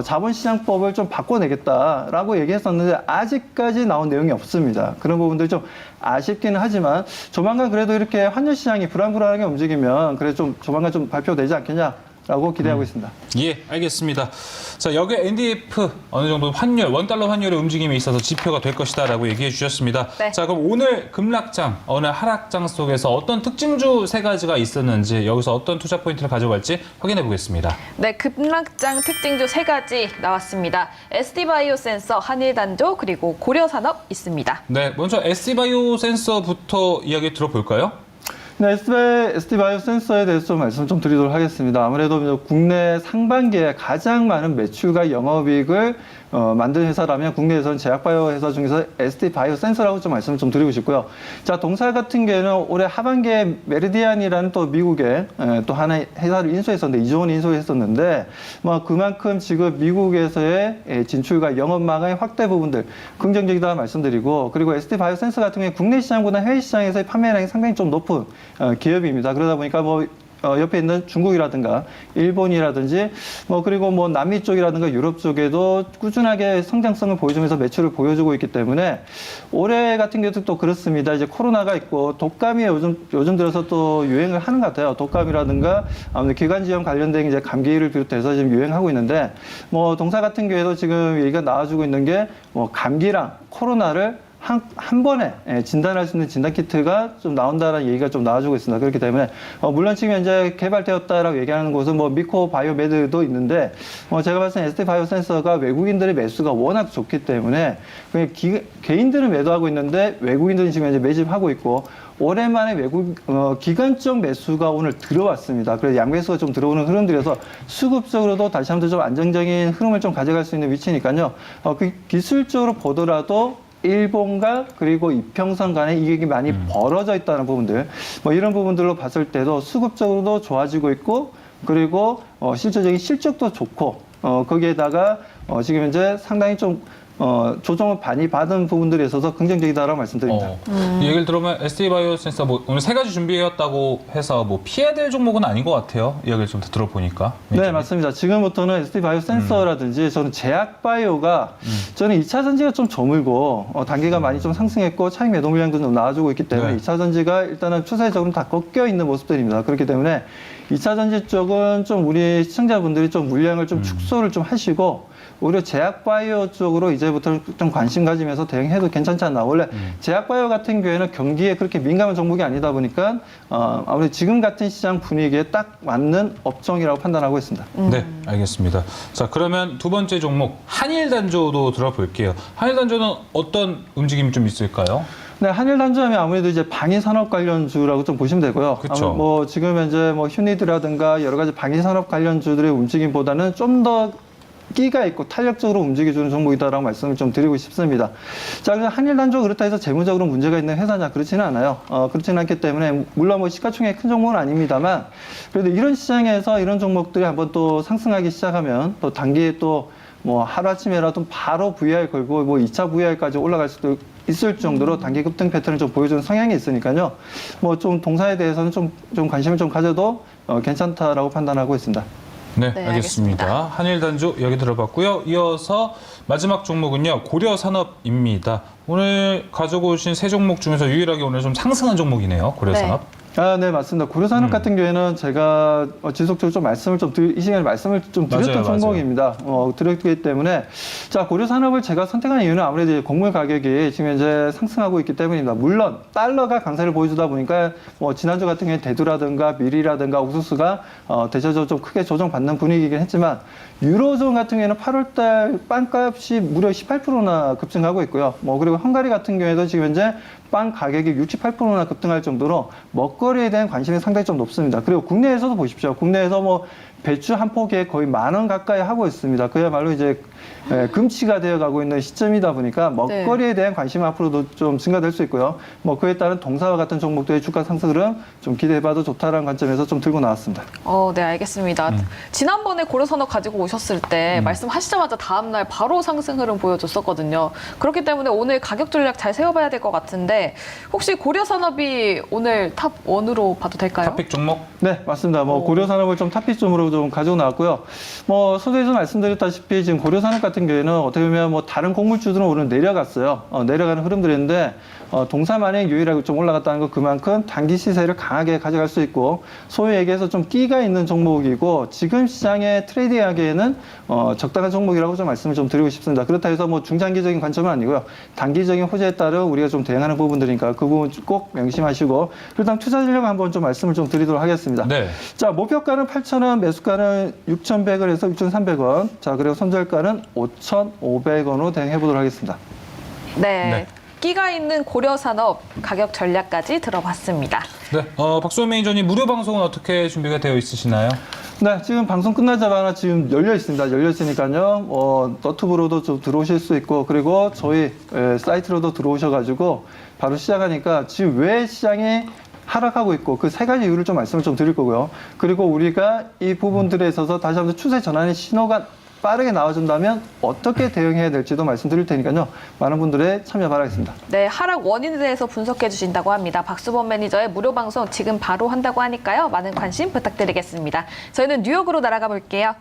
자본시장법을 좀 바꿔내겠다라고 얘기했었는데 아직까지 나온 내용이 없습니다. 그런 부분들이 좀 아쉽기는 하지만 조만간 그래도 이렇게 환율 시장이 불안불안하게 움직이면 그래 좀 조만간 좀 발표되지 않겠냐라고 기대하고 있습니다. 예, 알겠습니다. 자, 여기 NDF 어느 정도 환율, 원달러 환율의 움직임이 있어서 지표가 될 것이다라고 얘기해 주셨습니다. 네. 자, 그럼 오늘 급락장, 오늘 하락장 속에서 어떤 특징주 세 가지가 있었는지, 여기서 어떤 투자 포인트를 가져갈지 확인해 보겠습니다. 네, 급락장 특징주 3가지 나왔습니다. SD바이오센서, 한일단조, 그리고 고려산업 있습니다. 네, 먼저 SD바이오 센서부터 이야기 들어볼까요? 네, SD바이오 센서에 대해서 좀 말씀 좀 드리도록 하겠습니다. 아무래도 국내 상반기에 가장 많은 매출과 영업이익을 만든 회사라면 국내에서는 제약바이오 회사 중에서 SD바이오 센서라고 좀 말씀을 좀 드리고 싶고요. 자, 동사 같은 경우에는 올해 하반기에 메리디안이라는 또 미국의 또 하나의 회사를 인수했었는데, 2조 원 인수했었는데, 그만큼 지금 미국에서의 진출과 영업망의 확대 부분들 긍정적이다 말씀드리고, 그리고 SD바이오 센서 같은 경우에 국내 시장보다 해외 시장에서의 판매량이 상당히 좀 높은 기업입니다. 그러다 보니까 옆에 있는 중국이라든가 일본이라든지 그리고 남미 쪽이라든가 유럽 쪽에도 꾸준하게 성장성을 보여주면서 매출을 보여주고 있기 때문에 올해 같은 경우도 또 그렇습니다. 이제 코로나가 있고 독감이 요즘 들어서 또 유행을 하는 것 같아요. 독감이라든가 아무래도 기관지염 관련된 이제 감기를 비롯해서 지금 유행하고 있는데, 동사 같은 경우에도 지금 얘기가 나와주고 있는 게 감기랑 코로나를 한 번에 진단할 수 있는 진단키트가 좀 나온다는 얘기가 좀 나와주고 있습니다. 그렇기 때문에 물론 지금 현재 개발되었다라고 얘기하는 곳은 미코바이오메드도 있는데, 제가 봤을 때 SD바이오 센서가 외국인들의 매수가 워낙 좋기 때문에 그냥 개인들은 매도하고 있는데 외국인들은 지금 현재 매집하고 있고, 오랜만에 기관적 매수가 오늘 들어왔습니다. 그래서 양매수가 좀 들어오는 흐름들이어서 수급적으로도 다시 한번 좀 안정적인 흐름을 좀 가져갈 수 있는 위치니까요. 기술적으로 보더라도 일본과 그리고 이평선 간의 이익이 많이 벌어져 있다는 부분들, 이런 부분들로 봤을 때도 수급적으로도 좋아지고 있고, 그리고 실질적인 실적도 좋고, 거기에다가 지금 현재 상당히 좀 조정을 많이 받은 부분들이 있어서 긍정적이다라고 말씀드립니다. 이 얘기를 들으면 SD바이오 센서 오늘 3가지 준비해왔다고 해서 피해야 될 종목은 아닌 것 같아요. 이 얘기를 좀 들어보니까. 네, 맞습니다. 지금부터는 SD바이오 센서라든지 저는 제약바이오가 저는 2차 전지가 좀 저물고 단기가 많이 좀 상승했고 차익 매도 물량도 좀 나와주고 있기 때문에 네. 2차 전지가 일단은 추세적으로 다 꺾여 있는 모습들입니다. 그렇기 때문에 2차 전지 쪽은 좀 우리 시청자분들이 좀 물량을 좀 축소를 좀 하시고, 오히려 제약바이오 쪽으로 이제부터 좀 관심 가지면서 대응해도 괜찮지 않나. 원래 제약바이오 같은 경우에는 경기에 그렇게 민감한 종목이 아니다 보니까 아무래도 지금 같은 시장 분위기에 딱 맞는 업종이라고 판단하고 있습니다. 네, 알겠습니다. 자, 그러면 두 번째 종목 한일단조도 들어볼게요. 한일단조는 어떤 움직임이 좀 있을까요? 네, 한일단조하면 아무래도 이제 방위산업 관련주라고 좀 보시면 되고요. 그쵸. 지금 현재 휴니드라든가 여러 가지 방위산업 관련주들의 움직임보다는 좀 더 끼가 있고 탄력적으로 움직여주는 종목이다라고 말씀을 좀 드리고 싶습니다. 자, 그래서 한일단조 그렇다 해서 재무적으로 문제가 있는 회사냐, 그렇지는 않아요. 그렇지는 않기 때문에 물론 시가총액 큰 종목은 아닙니다만, 그래도 이런 시장에서 이런 종목들이 한번 또 상승하기 시작하면 또 단기에 또 뭐 하루아침에라도 바로 VI 걸고 뭐 2차 VI까지 올라갈 수도 있을 정도로 단기 급등 패턴을 좀 보여주는 성향이 있으니까요. 뭐 좀 동사에 대해서는 좀 관심을 좀 가져도 괜찮다라고 판단하고 있습니다. 네, 네, 알겠습니다. 알겠습니다. 한일단조 이야기 들어봤고요. 이어서 마지막 종목은요. 고려산업입니다. 오늘 가지고 오신 세 종목 중에서 유일하게 오늘 좀 상승한 종목이네요. 고려산업. 네, 맞습니다. 고려산업 같은 경우에는 제가 지속적으로 좀 이 시간에 말씀을 좀 드렸던 맞아요. 종목입니다. 드렸기 때문에 자, 고려산업을 제가 선택한 이유는 아무래도 이제 곡물 가격이 지금 현재 상승하고 있기 때문입니다. 물론 달러가 강세를 보여주다 보니까 뭐 지난주 같은 경우에 대두라든가 밀이라든가 옥수수가 대체적으로 좀 크게 조정받는 분위기이긴 했지만 유로존 같은 경우에는 8월달 빵값이 무려 18%나 급증하고 있고요. 뭐 그리고 헝가리 같은 경우에도 지금 현재 빵 가격이 68%나 급등할 정도로 먹거리에 대한 관심이 상당히 좀 높습니다. 그리고 국내에서도 보십시오. 국내에서 뭐 배추 한 포기에 거의 10,000원 가까이 하고 있습니다. 그야말로 이제 금치가 되어가고 있는 시점이다 보니까 먹거리에 대한 관심이 앞으로도 좀 증가될 수 있고요. 뭐 그에 따른 동사와 같은 종목들의 주가 상승을 좀 기대해봐도 좋다라는 관점에서 좀 들고 나왔습니다. 네, 알겠습니다. 지난번에 고려산업 가지고 오셨을 때 말씀하시자마자 다음날 바로 상승 흐름 보여줬었거든요. 그렇기 때문에 오늘 가격 전략 잘 세워봐야 될 것 같은데 혹시 고려산업이 오늘 탑 1으로 봐도 될까요? 탑픽 종목. 네, 맞습니다. 뭐 고려산업을 좀 탑픽점으로 좀 가지고 나왔고요. 뭐 서두에서 말씀드렸다시피 지금 고려산업 같은 경우에는 어떻게 보면 뭐 다른 곡물주들은 오늘 내려갔어요. 내려가는 흐름들인데 동사만에 유일하게 좀 올라갔다는 것 그만큼 단기 시세를 강하게 가져갈 수 있고 소위 얘기해서 좀 끼가 있는 종목이고 지금 시장에 트레이딩하기에는 적당한 종목이라고 좀 말씀을 좀 드리고 싶습니다. 그렇다 해서 뭐 중장기적인 관점은 아니고요. 단기적인 호재에 따라 우리가 좀 대응하는 부분들이니까 그 부분 꼭 명심하시고 일단 투자 전략 한번 좀 말씀을 좀 드리도록 하겠습니다. 네. 자, 목표가는 8,000원, 매수가는 6,100원에서 6,300원. 자, 그리고 손절가는 5,500원으로 대응해 보도록 하겠습니다. 네. 끼가 있는 고려산업 가격 전략까지 들어봤습니다. 네. 박수원 매니저님 무료 방송은 어떻게 준비가 되어 있으시나요? 네, 지금 방송 끝나자마자 지금 열려 있습니다. 열려 있으니까요. 너튜브로도 좀 들어오실 수 있고, 그리고 저희 사이트로도 들어오셔가지고 바로 시작하니까 지금 왜 시장이 하락하고 있고 그 세 가지 이유를 좀 말씀을 좀 드릴 거고요. 그리고 우리가 이 부분들에 있어서 다시 한번 추세 전환의 신호가 빠르게 나와준다면 어떻게 대응해야 될지도 말씀드릴 테니까요. 많은 분들의 참여 바라겠습니다. 네, 하락 원인에 대해서 분석해 주신다고 합니다. 박수범 매니저의 무료 방송 지금 바로 한다고 하니까요. 많은 관심 부탁드리겠습니다. 저희는 뉴욕으로 날아가 볼게요.